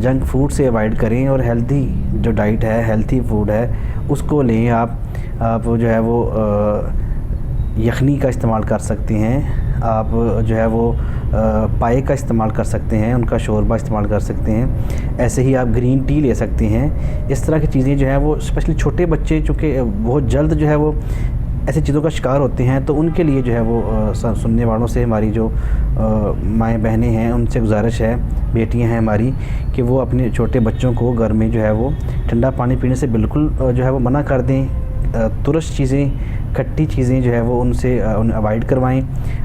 B: جنک فوڈ سے اوائڈ کریں اور ہیلتھی جو ڈائٹ ہے، ہیلتھی فوڈ ہے، اس کو لیں. آپ جو ہے وہ یخنی کا استعمال کر سکتے ہیں، آپ جو ہے وہ پائے کا استعمال کر سکتے ہیں، ان کا شوربہ استعمال کر سکتے ہیں. ایسے ہی آپ گرین ٹی لے سکتے ہیں. اس طرح کی چیزیں جو ہیں وہ اسپیشلی چھوٹے بچے چونکہ بہت جلد جو ہے وہ ایسی چیزوں کا شکار ہوتے ہیں، تو ان کے لیے جو ہے وہ سننے والوں سے ہماری جو مائیں بہنیں ہیں ان سے گزارش ہے، بیٹیاں ہیں ہماری، کہ وہ اپنے چھوٹے بچوں کو گھر میں جو ہے وہ ٹھنڈا پانی پینے سے بالکل جو ہے وہ منع کر دیں. ترش چیزیں، کھٹی چیزیں جو ہے وہ ان سے اوائڈ کروائیں،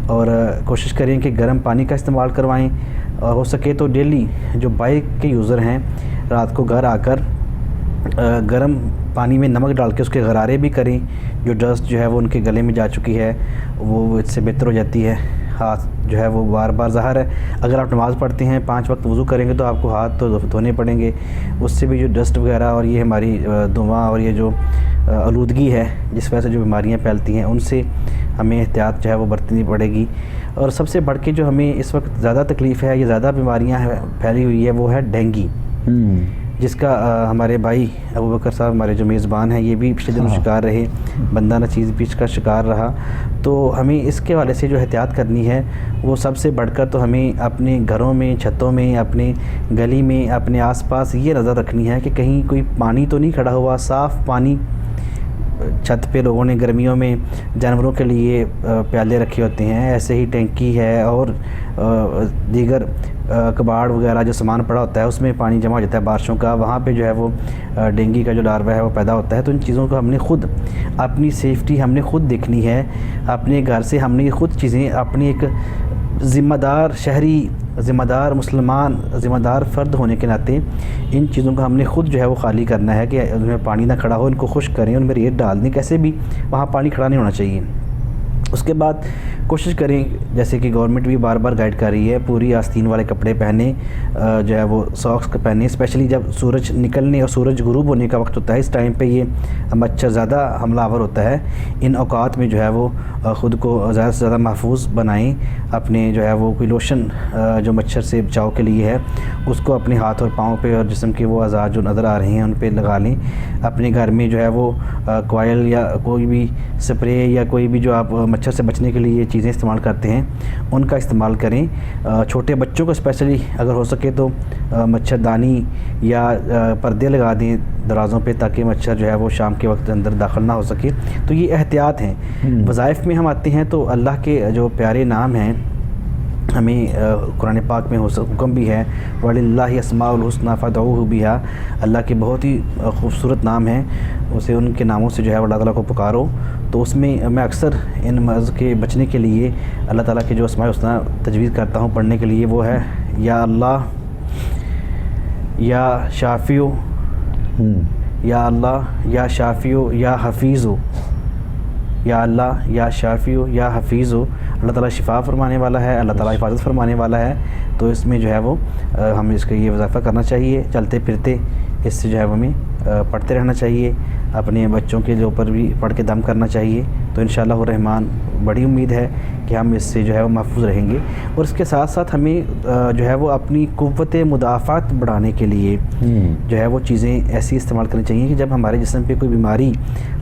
B: اور کوشش کریں کہ گرم پانی کا استعمال کروائیں. ہو سکے تو ڈیلی جو بائک کے یوزر ہیں، رات کو گھر آ کر گرم پانی میں نمک ڈال کے اس کے غرارے بھی کریں. جو ڈسٹ جو ہے وہ ان کے گلے میں جا چکی ہے وہ اس سے بہتر ہو جاتی ہے. ہاتھ جو ہے وہ بار بار ظاہر ہے اگر آپ نماز پڑھتے ہیں 5 وقت وضو کریں گے تو آپ کو ہاتھ تو دھونے پڑیں گے. اس سے بھی جو ڈسٹ وغیرہ اور یہ ہماری دھواں اور یہ جو آلودگی ہے جس وجہ سے جو بیماریاں پھیلتی ہیں، ان سے ہمیں احتیاط جو ہے وہ برتنی پڑے گی. اور سب سے بڑھ کے جو ہمیں اس وقت زیادہ تکلیف ہے، یہ زیادہ بیماریاں پھیلی ہوئی ہے، وہ ہے ڈینگی، جس کا ہمارے بھائی ابوبکر صاحب ہمارے جو میزبان ہیں یہ بھی پچھلے دنوں شکار رہے، بندہ نچیز بھی اس کا شکار رہا. تو ہمیں اس کے حوالے سے جو احتیاط کرنی ہے وہ سب سے بڑھ کر تو ہمیں اپنے گھروں میں، چھتوں میں، اپنے گلی میں، اپنے آس پاس یہ نظر رکھنی ہے کہ کہیں کوئی پانی تو نہیں کھڑا ہوا. صاف پانی چھت پہ لوگوں نے گرمیوں میں جانوروں کے لیے پیالے رکھے ہوتے ہیں، ایسے ہی ٹینکی ہے اور دیگر کباڑ وغیرہ جو سامان پڑا ہوتا ہے اس میں پانی جمع ہو جاتا ہے بارشوں کا، وہاں پہ جو ہے وہ ڈینگی کا جو لاروا ہے وہ پیدا ہوتا ہے۔ تو ان چیزوں کو ہم نے خود اپنی سیفٹی ہم نے خود دیکھنی ہے، اپنے گھر سے ہم نے خود چیزیں اپنی ایک ذمہ دار شہری، ذمہ دار مسلمان، ذمہ دار فرد ہونے کے ناطے ان چیزوں کو ہم نے خود جو ہے وہ خالی کرنا ہے کہ ان میں پانی نہ کھڑا ہو، ان کو خشک کریں، ان میں ریت ڈال دیں، کیسے بھی وہاں پانی کھڑا نہیں ہونا چاہیے۔ اس کے بعد کوشش کریں، جیسے کہ گورنمنٹ بھی بار بار گائیڈ کر رہی ہے، پوری آستین والے کپڑے پہنیں، جو ہے وہ ساکس پہنیں، اسپیشلی جب سورج نکلنے اور سورج غروب ہونے کا وقت ہوتا ہے، اس ٹائم پہ یہ مچھر زیادہ حملہ آور ہوتا ہے۔ ان اوقات میں جو ہے وہ خود کو زیادہ سے زیادہ محفوظ بنائیں، اپنے جو ہے وہ کوئی لوشن جو مچھر سے بچاؤ کے لیے ہے اس کو اپنے ہاتھ اور پاؤں پہ اور جسم کے وہ اعضاء جو نظر آ رہے ہیں ان پہ لگا لیں۔ اپنے گھر میں جو ہے وہ کوائل یا کوئی بھی سپرے یا کوئی بھی جو آپ مچھر سے بچنے کے لیے چیزیں استعمال کرتے ہیں ان کا استعمال کریں۔ چھوٹے بچوں کو اسپیشلی اگر ہو سکے تو مچھردانی یا پردے لگا دیں دروازوں پہ تاکہ مچھر جو ہے وہ شام کے وقت اندر داخل نہ ہو سکے۔ تو یہ احتیاط ہیں۔ وظائف میں ہم آتے ہیں تو اللہ کے جو پیارے نام ہیں، ہمیں قرآن پاک میں حکم بھی ہے وَلِلَّهِ أَسْمَاءُ الْحُسْنَىٰ فَادْعُوهُ بِهَا، اللہ کے بہت ہی خوبصورت نام ہیں، اسے ان کے ناموں سے جو ہے اللہ تعالیٰ کو پکارو۔ تو اس میں میں اکثر ان مرض کے بچنے کے لیے اللہ تعالیٰ کے جو اسماء الحسنیٰ تجویز کرتا ہوں پڑھنے کے لیے، وہ ہے یا اللہ، یا شافیو، یا اللہ، یا شافیو، یا حفیظو، یا اللہ، یا شافیو، یا حفیظو۔ اللہ تعالیٰ شفا فرمانے والا ہے، اللہ تعالیٰ حفاظت فرمانے والا ہے۔ تو اس میں جو ہے وہ ہمیں اس کا یہ وظیفہ کرنا چاہیے، چلتے پھرتے اس سے جو ہے ہمیں پڑھتے رہنا چاہیے، اپنے بچوں کے اوپر بھی پڑھ کے دم کرنا چاہیے۔ تو انشاءاللہ الرحمن بڑی امید ہے کہ ہم اس سے جو ہے وہ محفوظ رہیں گے۔ اور اس کے ساتھ ساتھ ہمیں جو ہے وہ اپنی قوت مدافعت بڑھانے کے لیے جو ہے وہ چیزیں ایسی استعمال کرنی چاہیے کہ جب ہمارے جسم پہ کوئی بیماری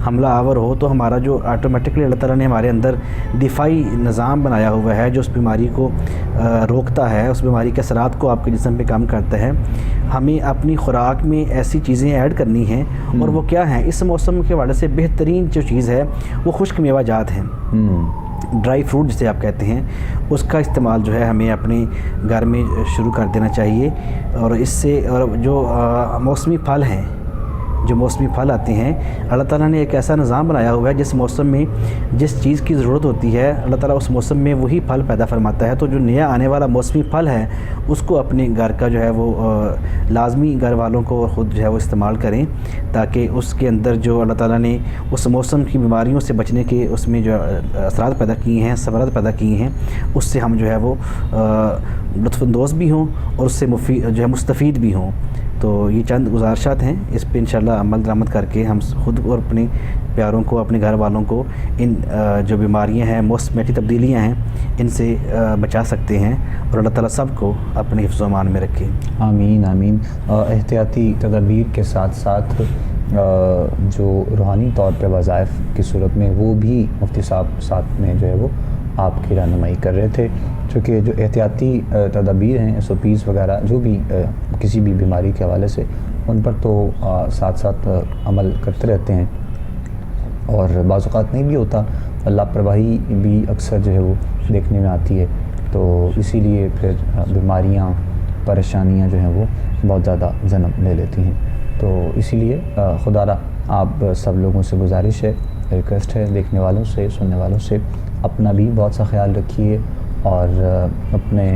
B: حملہ آور ہو تو ہمارا جو آٹومیٹکلی اللہ تعالیٰ نے ہمارے اندر دفاعی نظام بنایا ہوا ہے جو اس بیماری کو روکتا ہے، اس بیماری کے اثرات کو آپ کے جسم پہ کام کرتا ہے۔ ہمیں اپنی خوراک میں ایسی چیزیں ایڈ کرنی ہیں، اور وہ کیا ہیں؟ اس موسم کے حوالے سے بہترین جو چیز ہے وہ خشک میوہ جات ہیں، ڈرائی فروٹ جسے آپ کہتے ہیں، اس کا استعمال جو ہے ہمیں اپنے گھر میں شروع کر دینا چاہیے۔ اور اس سے اور جو موسمی پھل ہیں، جو موسمی پھل آتے ہیں، اللہ تعالیٰ نے ایک ایسا نظام بنایا ہوا ہے جس موسم میں جس چیز کی ضرورت ہوتی ہے اللہ تعالیٰ اس موسم میں وہی پھل پیدا فرماتا ہے۔ تو جو نیا آنے والا موسمی پھل ہے اس کو اپنے گھر کا جو ہے وہ لازمی گھر والوں کو خود جو ہے وہ استعمال کریں، تاکہ اس کے اندر جو اللہ تعالیٰ نے اس موسم کی بیماریوں سے بچنے کے اس میں جو اثرات پیدا کیے ہیں، ثمرات پیدا کیے ہیں، اس سے ہم جو ہے وہ لطف اندوز بھی ہوں اور اس سے جو ہے مستفید بھی ہوں۔ تو یہ چند گزارشات ہیں، اس پہ انشاءاللہ عمل درآمد کر کے ہم خود اور اپنے پیاروں کو، اپنے گھر والوں کو ان جو بیماریاں ہیں، موسمیاتی تبدیلیاں ہیں، ان سے بچا سکتے ہیں، اور اللہ تعالیٰ سب کو اپنے حفظ و امان میں رکھے۔
A: آمین آمین۔ احتیاطی تدابیر کے ساتھ ساتھ جو روحانی طور پہ وظائف کی صورت میں وہ بھی مفتی صاحب ساتھ میں جو ہے وہ آپ کی رہنمائی کر رہے تھے، چونکہ جو احتیاطی تدابیر ہیں، SOPs وغیرہ جو بھی کسی بھی بیماری کے حوالے سے، ان پر تو ساتھ ساتھ عمل کرتے رہتے ہیں، اور بعض اوقات نہیں بھی ہوتا، لاپرواہی بھی اکثر جو ہے وہ دیکھنے میں آتی ہے، تو اسی لیے پھر بیماریاں، پریشانیاں جو ہیں وہ بہت زیادہ جنم لے لیتی ہیں۔ تو اسی لیے خدا را آپ سب لوگوں سے گزارش ہے، ریکویسٹ ہے، دیکھنے والوں سے، سننے والوں سے، اپنا بھی بہت سا خیال رکھیے، اور اپنے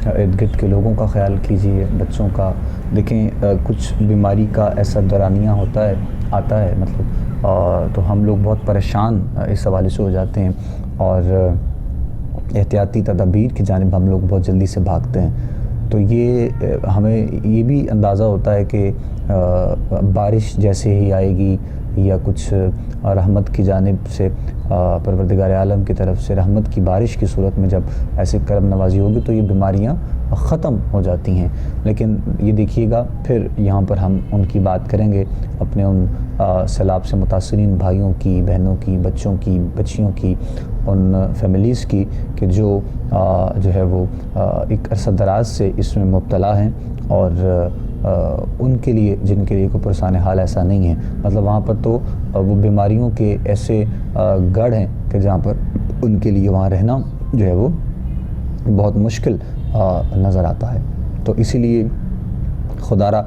A: ارد گرد کے لوگوں کا خیال کیجیے، بچوں کا۔ دیکھیں کچھ بیماری کا ایسا دورانیہ آتا ہے مطلب، تو ہم لوگ بہت پریشان اس حوالے سے ہو جاتے ہیں، اور احتیاطی تدابیر کی جانب ہم لوگ بہت جلدی سے بھاگتے ہیں۔ تو یہ ہمیں یہ بھی اندازہ ہوتا ہے کہ بارش جیسے ہی آئے گی یا کچھ رحمت کی جانب سے، پروردگار عالم کی طرف سے رحمت کی بارش کی صورت میں جب ایسے کرم نوازی ہوگی تو یہ بیماریاں ختم ہو جاتی ہیں۔ لیکن یہ دیکھیے گا، پھر یہاں پر ہم ان کی بات کریں گے، اپنے ان سیلاب سے متاثرین بھائیوں کی، بہنوں کی، بچوں کی، بچیوں کی، ان فیملیز کی کہ جو ہے وہ ایک عرصہ دراز سے اس میں مبتلا ہیں، اور ان کے لیے جن کے لیے کوئی پرسان حال ایسا نہیں ہے. مطلب وہاں پر تو وہ بیماریوں کے ایسے گڑھ ہیں کہ جہاں پر ان کے لیے وہاں رہنا جو ہے وہ بہت مشکل نظر آتا ہے. تو اسی لیے خدا را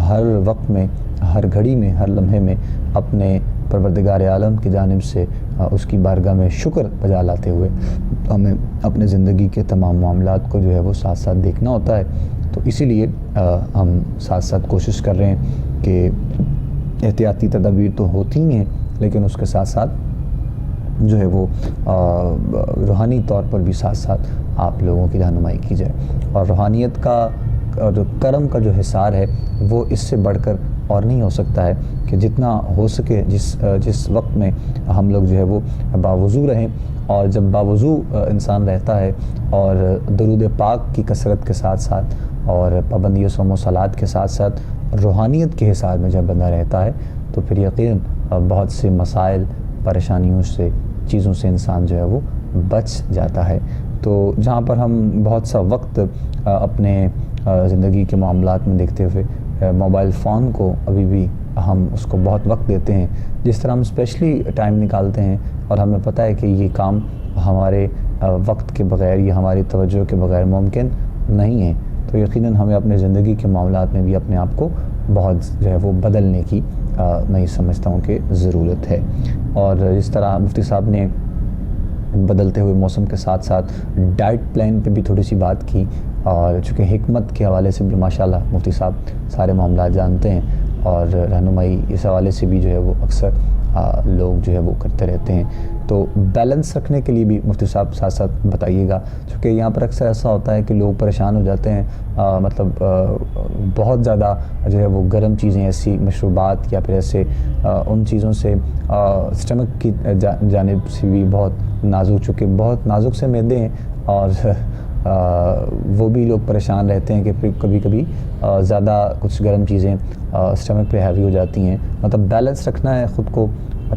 A: ہر وقت میں، ہر گھڑی میں، ہر لمحے میں اپنے پروردگار عالم کی جانب سے اس کی بارگاہ میں شکر بجا لاتے ہوئے ہمیں اپنے زندگی کے تمام معاملات کو جو ہے وہ ساتھ ساتھ دیکھنا ہوتا ہے. تو اسی لیے ہم ساتھ ساتھ کوشش کر رہے ہیں کہ احتیاطی تدابیر تو ہوتی ہی ہیں، لیکن اس کے ساتھ ساتھ جو ہے وہ روحانی طور پر بھی ساتھ ساتھ آپ لوگوں کی رہنمائی کی جائے. اور روحانیت کا اور کرم کا جو حصار ہے وہ اس سے بڑھ کر اور نہیں ہو سکتا ہے کہ جتنا ہو سکے جس وقت میں ہم لوگ جو ہے وہ باوضو رہیں. اور جب باوضو انسان رہتا ہے اور درود پاک کی کثرت کے ساتھ ساتھ اور پابندی و صوم و صلات کے ساتھ ساتھ روحانیت کے حصار میں جب بندہ رہتا ہے تو پھر یقیناً بہت سے مسائل، پریشانیوں سے، چیزوں سے انسان جو ہے وہ بچ جاتا ہے. تو جہاں پر ہم بہت سا وقت اپنے زندگی کے معاملات میں دیکھتے ہوئے موبائل فون کو ابھی بھی ہم اس کو بہت وقت دیتے ہیں، جس طرح ہم اسپیشلی ٹائم نکالتے ہیں اور ہمیں پتہ ہے کہ یہ کام ہمارے وقت کے بغیر یا ہماری توجہ کے بغیر ممکن نہیں ہے. تو یقیناً ہمیں اپنے زندگی کے معاملات میں بھی اپنے آپ کو بہت جو ہے وہ بدلنے کی میں سمجھتا ہوں کہ ضرورت ہے. اور جس طرح مفتی صاحب نے بدلتے ہوئے موسم کے ساتھ ساتھ ڈائٹ پلان پہ بھی تھوڑی سی بات کی، اور چونکہ حکمت کے حوالے سے بھی ماشاءاللہ مفتی صاحب سارے معاملات جانتے ہیں اور رہنمائی اس حوالے سے بھی جو ہے وہ اکثر لوگ جو ہے وہ کرتے رہتے ہیں. تو بیلنس رکھنے کے لیے بھی مفتی صاحب ساتھ ساتھ بتائیے گا، چونکہ یہاں پر اکثر ایسا ہوتا ہے کہ لوگ پریشان ہو جاتے ہیں، مطلب بہت زیادہ جو ہے وہ گرم چیزیں، ایسی مشروبات یا پھر ایسے ان چیزوں سے اسٹمک کی جانب سے بھی بہت نازک، چونکہ بہت نازک سے معدے ہیں اور وہ بھی لوگ پریشان رہتے ہیں کہ پھر کبھی کبھی زیادہ کچھ گرم چیزیں اسٹمک پہ ہیوی ہو جاتی ہیں. مطلب بیلنس رکھنا ہے خود کو،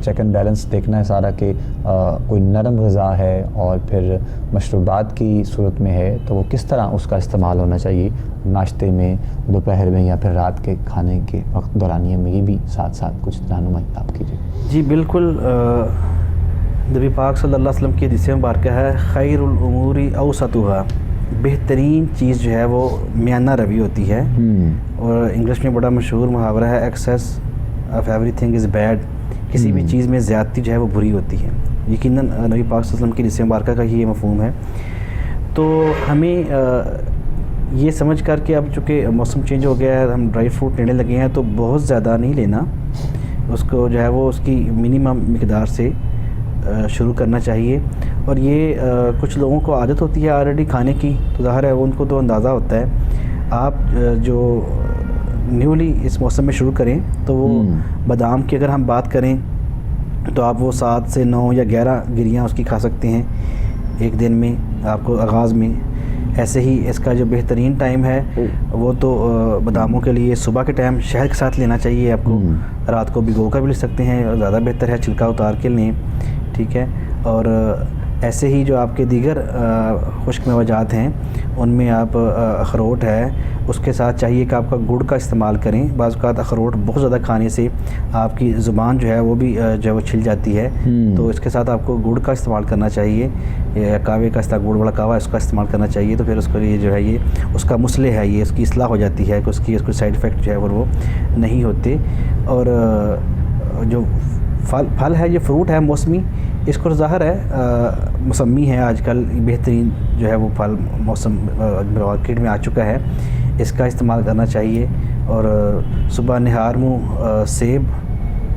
A: چیک اینڈ بیلنس دیکھنا ہے سارا کہ کوئی نرم غذا ہے اور پھر مشروبات کی صورت میں ہے تو وہ کس طرح اس کا استعمال ہونا چاہیے ناشتے میں، دوپہر میں یا پھر رات کے کھانے کے وقت دورانیے میں. یہ بھی ساتھ ساتھ کچھ رہنمائی آپ کیجیے.
B: جی بالکل. نبی پاک صلی اللہ علیہ وسلم کی حدیث مبارکہ ہے خیر الامور اوسطها، بہترین چیز جو ہے وہ میانہ روی ہوتی ہے. اور انگلش میں بڑا مشہور محاورہ ہے access of every thing is bad, کسی بھی چیز میں زیادتی جو ہے وہ بری ہوتی ہے. یقیناً نبی پاک صلی اللہ علیہ وسلم کی حدیث مبارکہ کا ہی یہ مفہوم ہے. تو ہمیں یہ سمجھ کر کہ اب چونکہ موسم چینج ہو گیا ہے، ہم ڈرائی فروٹ لینے لگے ہیں تو بہت زیادہ نہیں لینا، اس کو جو ہے وہ اس کی منیمم مقدار سے شروع کرنا چاہیے. اور یہ کچھ لوگوں کو عادت ہوتی ہے آلریڈی کھانے کی، تو ظاہر ہے ان کو تو اندازہ ہوتا ہے. آپ جو نیولی اس موسم میں شروع کریں تو وہ بادام کی اگر ہم بات کریں تو آپ وہ 7 سے 9 یا 11 گریاں اس کی کھا سکتے ہیں ایک دن میں آپ کو آغاز میں. ایسے ہی اس کا جو بہترین ٹائم ہے وہ تو باداموں کے لیے صبح کے ٹائم شہد کے ساتھ لینا چاہیے آپ کو. رات کو بھگو کر بھی لے سکتے ہیں، زیادہ بہتر ہے چھلکا اتار کے لیں، ٹھیک ہے. اور ایسے ہی جو آپ کے دیگر خشک میوجات ہیں ان میں آپ اخروٹ ہے، اس کے ساتھ چاہیے کہ آپ کا گڑ کا استعمال کریں. بعض اوقات اخروٹ بہت زیادہ کھانے سے آپ کی زبان جو ہے وہ بھی جو ہے وہ چھل جاتی ہے، تو اس کے ساتھ آپ کو گڑ کا استعمال کرنا چاہیے، کاوے کا گڑ والا کاوا اس کا استعمال کرنا چاہیے. تو پھر اس کے لیے جو ہے یہ اس کا مسئلہ ہے، یہ اس کی اصلاح ہو جاتی ہے کہ اس کی سائیڈ افیکٹ جو ہے وہ نہیں ہوتے. اور جو پھل ہے، یہ فروٹ ہے موسمی، اس کو ظاہر ہے موسمی ہے آج کل بہترین جو ہے وہ پھل موسم مارکیٹ میں آ چکا ہے، اس کا استعمال کرنا چاہیے. اور صبح نہار منہ سیب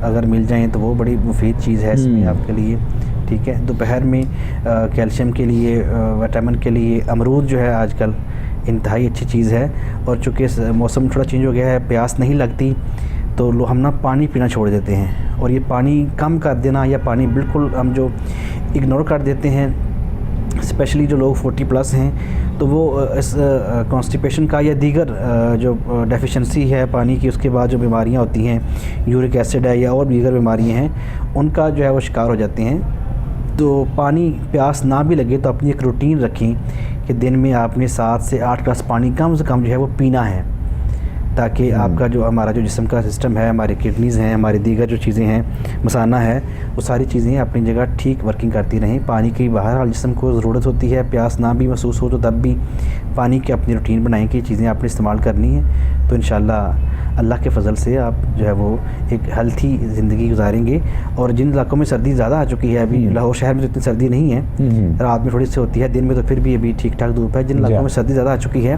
B: اگر مل جائیں تو وہ بڑی مفید چیز ہے اس میں آپ کے لیے، ٹھیک ہے. دوپہر میں کیلشیم کے لیے، وٹامن کے لیے امرود جو ہے آج کل انتہائی اچھی چیز ہے. اور چونکہ موسم تھوڑا چینج ہو گیا ہے، پیاس نہیں لگتی تو ہم نا پانی پینا چھوڑ دیتے ہیں، اور یہ پانی کم کر دینا یا پانی بالکل ہم جو اگنور کر دیتے ہیں، اسپیشلی جو لوگ 40+ ہیں تو وہ اس کانسٹیپیشن کا یا دیگر جو ڈیفیشنسی ہے پانی کی، اس کے بعد جو بیماریاں ہوتی ہیں، یورک ایسڈ ہے یا اور دیگر بیماریاں ہیں، ان کا جو ہے وہ شکار ہو جاتے ہیں. تو پانی پیاس نہ بھی لگے تو اپنی ایک روٹین رکھیں کہ دن میں آپ نے 7 سے 8 گلاس پانی کم سے کم جو ہے وہ پینا ہے. تاکہ آپ کا جو ہمارا جو جسم کا سسٹم ہے، ہماری کڈنیز ہیں، ہماری دیگر جو چیزیں ہیں، مثانہ ہے، وہ ساری چیزیں اپنی جگہ ٹھیک ورکنگ کرتی رہیں۔ پانی کی بہرحال جسم کو ضرورت ہوتی ہے، پیاس نہ بھی محسوس ہو تو تب بھی پانی کی اپنی روٹین بنائیں کہ یہ چیزیں آپ نے استعمال کرنی ہیں، تو انشاءاللہ اللہ کے فضل سے آپ جو ہے وہ ایک ہیلتھی زندگی گزاریں گے۔ اور جن علاقوں میں سردی زیادہ آ چکی ہے، ابھی لاہور شہر میں تو اتنی سردی نہیں ہے، رات میں تھوڑی سی ہوتی ہے، دن میں تو پھر بھی ابھی ٹھیک ٹھاک دھوپ ہے، جن علاقوں میں سردی زیادہ آ چکی ہے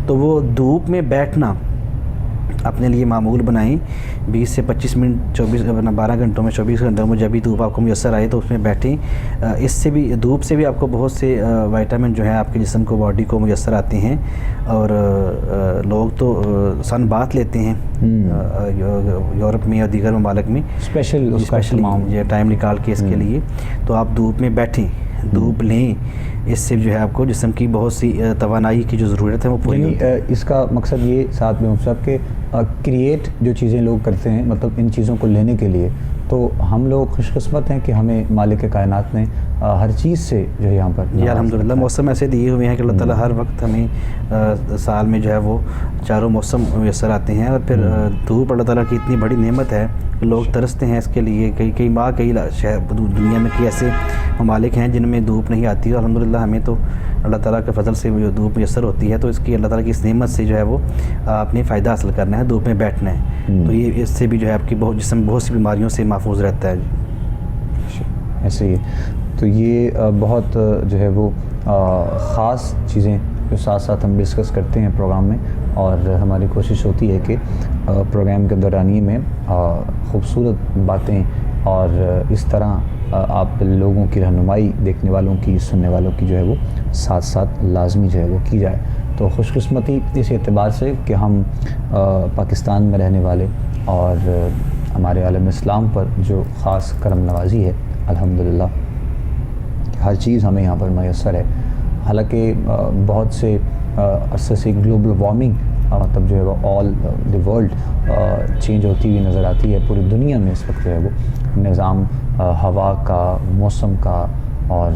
B: تو وہ دھوپ میں بیٹھنا اپنے لیے معمول بنائیں، 20 سے 25 منٹ 12 گھنٹوں میں 24 گھنٹوں میں جب بھی دھوپ آپ کو میسر آئے تو اس میں بیٹھیں۔ اس سے بھی دھوپ سے بھی آپ کو بہت سے وائٹامن جو ہیں آپ کے جسم کو باڈی کو میسر آتے ہیں، اور لوگ تو سن بات لیتے ہیں یورپ میں اور دیگر ممالک میں اسپیشلی یہ ٹائم نکال کے اس کے لیے، تو آپ دھوپ میں بیٹھیں، دھوپ لیں، اس سے جو ہے آپ کو جسم کی بہت سی توانائی کی جو ضرورت ہے وہ پوری ہوتی ہے۔
A: اس کا مقصد یہ ساتھ میں صاحب کہ کریٹ جو چیزیں لوگ کرتے ہیں، مطلب ان چیزوں کو لینے کے لیے، تو ہم لوگ خوش قسمت ہیں کہ ہمیں مالک کائنات نے ہر چیز سے جو ہے یہاں پر
B: جی الحمدللہ موسم ایسے دیے ہوئے ہیں کہ اللہ تعالیٰ ہر وقت ہمیں سال میں جو ہے وہ چاروں موسم میسر آتے ہیں، اور پھر دھوپ اللہ تعالیٰ کی اتنی بڑی نعمت ہے کہ لوگ ترستے ہیں اس کے لیے۔ کئی ماہ کئی شہر دنیا میں کئی ایسے ممالک ہیں جن میں دھوپ نہیں آتی، اور الحمدللہ ہمیں تو اللہ تعالیٰ کے فضل سے جو دھوپ میسر ہوتی ہے، تو اس کی اللہ تعالیٰ کی اس نعمت سے جو ہے وہ آپ نے فائدہ حاصل کرنا ہے، دھوپ میں بیٹھنا ہے، تو یہ اس سے بھی جو ہے آپ کی جسم بہت سی بیماریوں سے محفوظ رہتا ہے۔
A: ایسے ہی تو یہ بہت جو ہے وہ خاص چیزیں جو ساتھ ساتھ ہم ڈسکس کرتے ہیں پروگرام میں، اور ہماری کوشش ہوتی ہے کہ پروگرام کے دورانیے میں خوبصورت باتیں اور اس طرح آپ لوگوں کی رہنمائی، دیکھنے والوں کی، سننے والوں کی جو ہے وہ ساتھ ساتھ لازمی جو ہے وہ کی جائے۔ تو خوش قسمتی اس اعتبار سے کہ ہم پاکستان میں رہنے والے اور ہمارے عالم اسلام پر جو خاص کرم نوازی ہے الحمدللہ، ہر چیز ہمیں یہاں پر میسر ہے۔ حالانکہ بہت سے عرصے سے گلوبل وارمنگ مطلب جو ہے وہ آل دی ورلڈ چینج ہوتی ہوئی نظر آتی ہے، پوری دنیا میں اس وقت جو ہے وہ نظام ہوا کا، موسم کا اور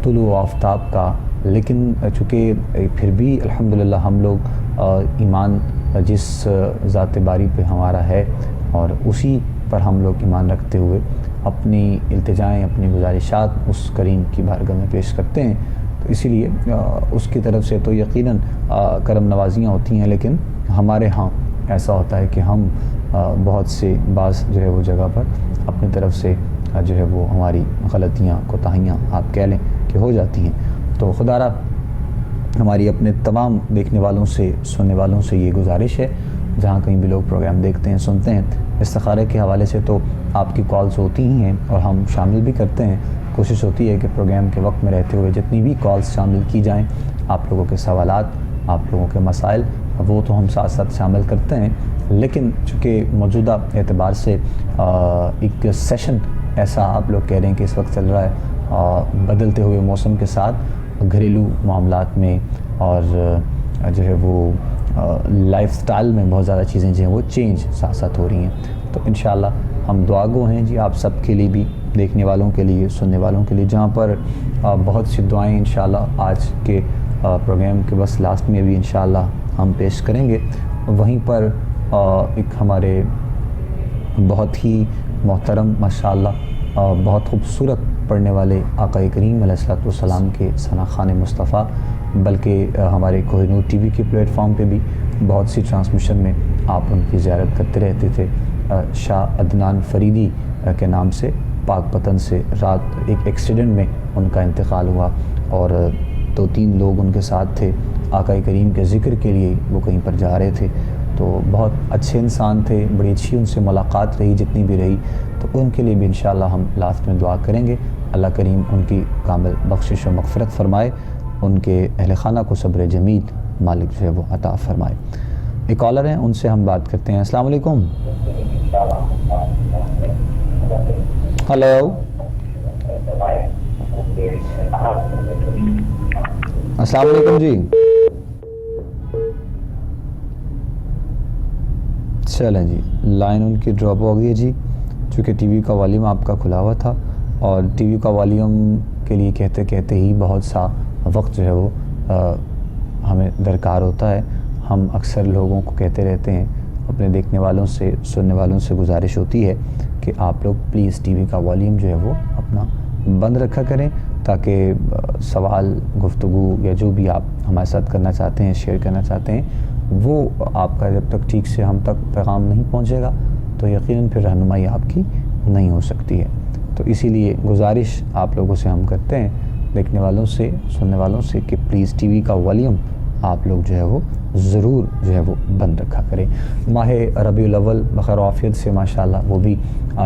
A: طلوع آفتاب کا، لیکن چونکہ پھر بھی الحمدللہ ہم لوگ ایمان جس ذات باری پہ ہمارا ہے اور اسی پر ہم لوگ ایمان رکھتے ہوئے اپنی التجائیں، اپنی گزارشات اس کریم کی بارگاہ میں پیش کرتے ہیں، تو اسی لیے اس کی طرف سے تو یقیناً کرم نوازیاں ہوتی ہیں، لیکن ہمارے ہاں ایسا ہوتا ہے کہ ہم بہت سے بعض جو ہے وہ جگہ پر اپنی طرف سے جو ہے وہ ہماری غلطیاں، کوتاہیاں آپ کہہ لیں کہ ہو جاتی ہیں۔ تو خدا را ہماری اپنے تمام دیکھنے والوں سے، سننے والوں سے یہ گزارش ہے، جہاں کہیں بھی لوگ پروگرام دیکھتے ہیں، سنتے ہیں، استخارے کے حوالے سے تو آپ کی کالز ہوتی ہی ہیں اور ہم شامل بھی کرتے ہیں۔ کوشش ہوتی ہے کہ پروگرام کے وقت میں رہتے ہوئے جتنی بھی کالز شامل کی جائیں، آپ لوگوں کے سوالات، آپ لوگوں کے مسائل، وہ تو ہم ساتھ ساتھ شامل کرتے ہیں، لیکن چونکہ موجودہ اعتبار سے ایک سیشن ایسا آپ لوگ کہہ رہے ہیں کہ اس وقت چل رہا ہے، بدلتے ہوئے موسم کے ساتھ گھریلو معاملات میں اور جو ہے وہ لائف سٹائل میں بہت زیادہ چیزیں جو ہیں وہ چینج ساتھ ساتھ ہو رہی ہیں، تو انشاءاللہ ہم دعا گو ہیں جی آپ سب کے لیے بھی، دیکھنے والوں کے لیے، سننے والوں کے لیے، جہاں پر بہت سی دعائیں انشاءاللہ آج کے پروگرام کے بس لاسٹ میں بھی انشاءاللہ ہم پیش کریں گے۔ وہیں پر ایک ہمارے بہت ہی محترم ماشاءاللہ بہت خوبصورت پڑھنے والے آقا کریم علیہ الصلوۃ والسلام کے ثنا خوان مصطفیٰ، بلکہ ہمارے کوہ نور ٹی وی کے پلیٹ فارم پہ بھی بہت سی ٹرانسمیشن میں آپ ان کی زیارت کرتے رہتے تھے، شاہ عدنان فریدی کے نام سے پاک پتن سے رات ایک ایکسیڈنٹ میں ان کا انتقال ہوا، اور 2-3 لوگ ان کے ساتھ تھے، آقا کریم کے ذکر کے لیے وہ کہیں پر جا رہے تھے، تو بہت اچھے انسان تھے، بڑی اچھی ان سے ملاقات رہی جتنی بھی رہی، تو ان کے لیے بھی انشاءاللہ ہم لاسٹ میں دعا کریں گے، اللہ کریم ان کی کامل بخشش و مغفرت فرمائے، ان کے اہل خانہ کو صبر جمیل مالک جو ہے وہ عطا فرمائے۔ ایک کالر ہیں، ان سے ہم بات کرتے ہیں۔ السلام علیکم۔ ہلو، السلام علیکم جی۔ چلیں جی، لائن ان کی ڈراپ ہو گئی ہے جی، چونکہ ٹی وی کا والیوم آپ کا کھلا ہوا تھا، اور ٹی وی کا والیوم کے لیے کہتے کہتے ہی بہت سا وقت جو ہے وہ ہمیں درکار ہوتا ہے۔ ہم اکثر لوگوں کو کہتے رہتے ہیں، اپنے دیکھنے والوں سے سننے والوں سے گزارش ہوتی ہے کہ آپ لوگ پلیز ٹی وی کا والیوم جو ہے وہ اپنا بند رکھا کریں، تاکہ سوال، گفتگو یا جو بھی آپ ہمارے ساتھ کرنا چاہتے ہیں، شیئر کرنا چاہتے ہیں، وہ آپ کا جب تک ٹھیک سے ہم تک پیغام نہیں پہنچے گا تو یقیناً پھر رہنمائی آپ کی نہیں ہو سکتی ہے۔ تو اسی لیے گزارش آپ لوگوں سے ہم کرتے ہیں، دیکھنے والوں سے سننے والوں سے، کہ پلیز ٹی وی کا والیوم آپ لوگ جو ہے وہ ضرور جو ہے وہ بند رکھا کریں۔ ماہ ربیع الاول بخیر و عافیت سے ماشاءاللہ وہ بھی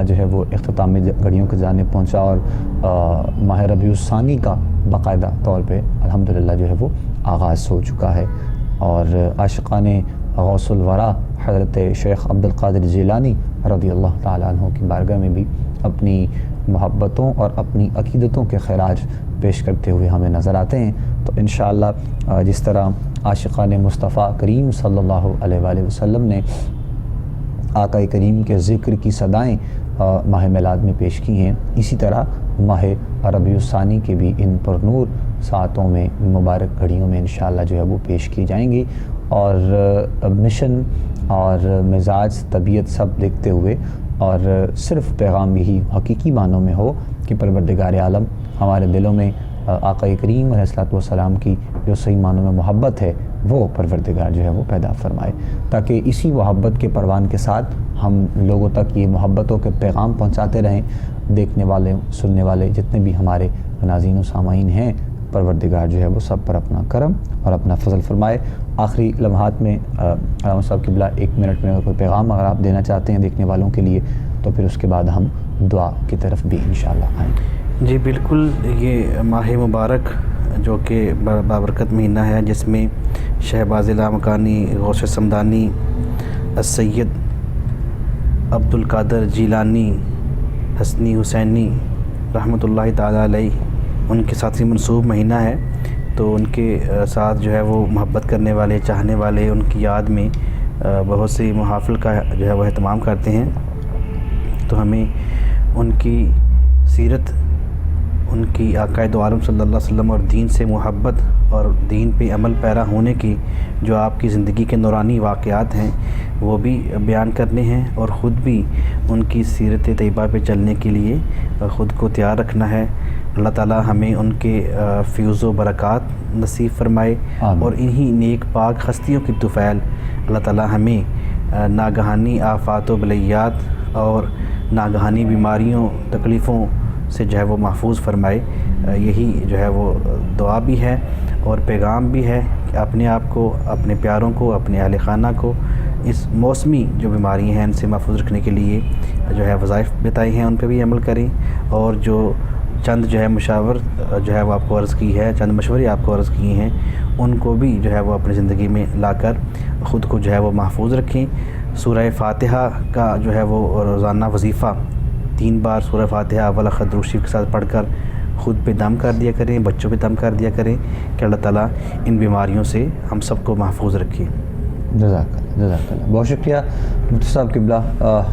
A: جو ہے وہ اختتامی گھڑیوں کی جانب پہنچا، اور ماہ ربیع الثانی کا باقاعدہ طور پہ الحمدللہ جو ہے وہ آغاز ہو چکا ہے، اور عاشقان غوث الورا حضرت شیخ عبد القادر جیلانی رضی اللہ تعالیٰ عنہ کی بارگاہ میں بھی اپنی محبتوں اور اپنی عقیدتوں کے خراج پیش کرتے ہوئے ہمیں نظر آتے ہیں۔ تو انشاءاللہ جس طرح عاشقان مصطفیٰ کریم صلی اللہ علیہ وآلہ وسلم نے آقا کریم کے ذکر کی صدائیں ماہ میلاد میں پیش کی ہیں، اسی طرح ماہ ربیع الثانی کے بھی ان پر نور ساعتوں میں، مبارک گھڑیوں میں انشاءاللہ جو ہے وہ پیش کی جائیں گی، اور مشن اور مزاج، طبیعت سب دیکھتے ہوئے، اور صرف پیغام یہی حقیقی معنوں میں ہو کہ پروردگار عالم ہمارے دلوں میں آقا کریم علیہ الصلوۃ والسلام کی جو صحیح معنوں میں محبت ہے وہ پروردگار جو ہے وہ پیدا فرمائے، تاکہ اسی محبت کے پروان کے ساتھ ہم لوگوں تک یہ محبتوں کے پیغام پہنچاتے رہیں۔ دیکھنے والے، سننے والے جتنے بھی ہمارے ناظرین و سامعین ہیں، پروردگار جو ہے وہ سب پر اپنا کرم اور اپنا فضل فرمائے۔ آخری لمحات میں علامہ صاحب قبلہ 1 منٹ میں کوئی پیغام اگر آپ دینا چاہتے ہیں دیکھنے والوں کے لیے، تو پھر اس کے بعد ہم دعا کی طرف بھی انشاءاللہ آئیں گے۔
B: جی بالکل، یہ ماہ مبارک جو کہ بابرکت مہینہ ہے، جس میں شہباز لامکانی، غوث سمدانی، السید عبد القادر جیلانی، حسنی حسینی رحمۃ اللہ تعالیٰ علیہ، ان کے ساتھ ہی منسوب مہینہ ہے، تو ان کے ساتھ جو ہے وہ محبت کرنے والے، چاہنے والے ان کی یاد میں بہت سی محافل کا جو ہے وہ اہتمام کرتے ہیں۔ تو ہمیں ان کی سیرت، ان کی آقا دو عالم صلی اللہ علیہ وسلم اور دین سے محبت اور دین پہ عمل پیرا ہونے کی جو آپ کی زندگی کے نورانی واقعات ہیں وہ بھی بیان کرنے ہیں، اور خود بھی ان کی سیرت طیبہ پہ چلنے کے لیے خود کو تیار رکھنا ہے۔ اللہ تعالیٰ ہمیں ان کے فیوز و برکات نصیب فرمائے، اور انہی نیک پاک ہستیوں کی طفیل اللہ تعالیٰ ہمیں ناگہانی آفات و بلیات اور ناگہانی بیماریوں، تکلیفوں سے جو ہے وہ محفوظ فرمائے۔ یہی جو ہے وہ دعا بھی ہے اور پیغام بھی ہے کہ اپنے آپ کو، اپنے پیاروں کو، اپنے اہل خانہ کو اس موسمی جو بیماری ہیں ان سے محفوظ رکھنے کے لیے جو ہے وظائف بتائے ہیں، ان پہ بھی عمل کریں، اور جو چند جو ہے مشاور جو ہے وہ آپ کو عرض کی ہے، چند مشورے آپ کو عرض کیے ہیں، ان کو بھی جو ہے وہ اپنی زندگی میں لا کر خود کو جو ہے وہ محفوظ رکھیں۔ سورہ فاتحہ کا جو ہے وہ روزانہ وظیفہ 3 بار سورہ فاتحہ اول آخر درود شریف کے ساتھ پڑھ کر خود پہ دم کر دیا کریں، بچوں پہ دم کر دیا کریں، کہ اللہ تعالیٰ ان بیماریوں سے ہم سب کو محفوظ رکھے۔
A: جزاک اللہ، جزاک اللہ، بہت شکریہ مفتی صاحب قبلہ۔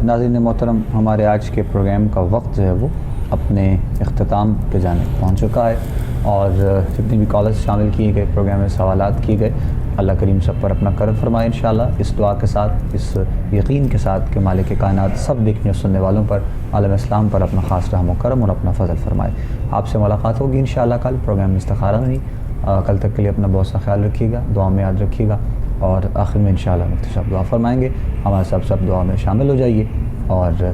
A: ناظرین محترم، ہمارے آج کے پروگرام کا وقت جو ہے وہ اپنے اختتام کے جانب پہنچ چکا ہے، اور جتنے بھی کالرز شامل کیے گئے، پروگرام میں سوالات کیے گئے، اللہ کریم سب پر اپنا کرم فرمائے انشاءاللہ، اس دعا کے ساتھ، اس یقین کے ساتھ کہ مالک کائنات سب دیکھنے اور سننے والوں پر، عالم اسلام پر اپنا خاص رحم و کرم اور اپنا فضل فرمائے۔ آپ سے ملاقات ہوگی انشاءاللہ کل پروگرام میں استخارہ میں۔ کل تک کے لیے اپنا بہت سا خیال رکھیے گا، دعا میں یاد رکھیے گا، اور آخر میں انشاءاللہ مفتی صاحب دعا فرمائیں گے۔ ہمارے سب دعا میں شامل ہو جائیے، اور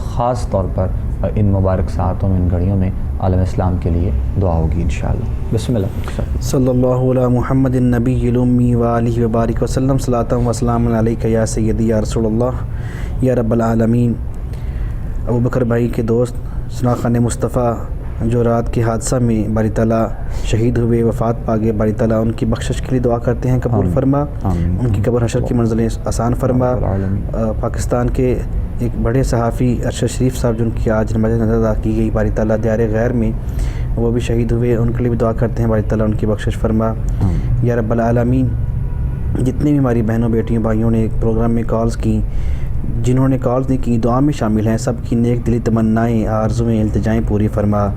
A: خاص طور پر ان مبارک ساعتوں میں، ان گھڑیوں میں عالم اسلام کے لیے دعا ہوگی انشاءاللہ۔ بسم اللہ۔
B: صلی اللہ علی محمد النبی الامی وآلہ وبارک وسلم، صلاۃ و سلام علیک یا سیدی یا رسول اللہ یا رب العالمین۔ ابو بکر بھائی کے دوست ثناء خان مصطفیٰ جو رات کے حادثہ میں باری تعالیٰ شہید ہوئے، وفات پا گئے، باری تعالیٰ ان کی بخشش کے لیے دعا کرتے ہیں، قبول فرما، ان کی قبر حشر کی منزلیں آسان فرما۔ پاکستان کے ایک بڑے صحافی ارشد شریف صاحب جن کی آج نماز ادا کی گئی باری تعالیٰ دیار غیر میں، وہ بھی شہید ہوئے، ان کے لیے بھی دعا کرتے ہیں، باری تعالیٰ ان کی بخشش فرما یا رب العالمین۔ جتنے بھی ہماری بہنوں، بیٹیوں، بھائیوں نے ایک پروگرام میں کالز کی، جنہوں نے کالز نہیں کی دعا میں شامل ہیں، سب کی نیک دلی تمنائیں آرزویں التجائیں پوری فرما۔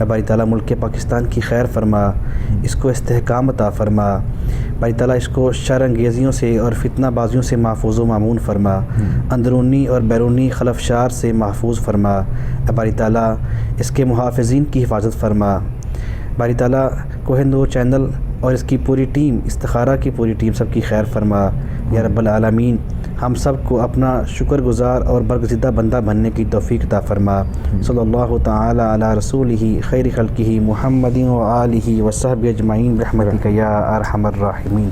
B: باری تعالیٰ ملک پاکستان کی خیر فرما، اس کو استحکام عطا فرما۔ باری تعالیٰ اس کو شر انگیزیوں سے اور فتنہ بازیوں سے محفوظ و مامون فرما، اندرونی اور بیرونی خلفشار سے محفوظ فرما۔ باری تعالیٰ اس کے محافظین کی حفاظت فرما۔ باری تعالیٰ کوہ نور چینل اور اس کی پوری ٹیم، استخارہ کی پوری ٹیم، سب کی خیر فرما یا رب العالمین۔ ہم سب کو اپنا شکر گزار اور برگزیدہ بندہ بننے کی توفیق عطا فرما۔ صلی اللہ تعالی علی رسولہ خیر خلقہ محمد و آلہ و صحبہ اجمعین برحمتک یا ارحم الراحمین۔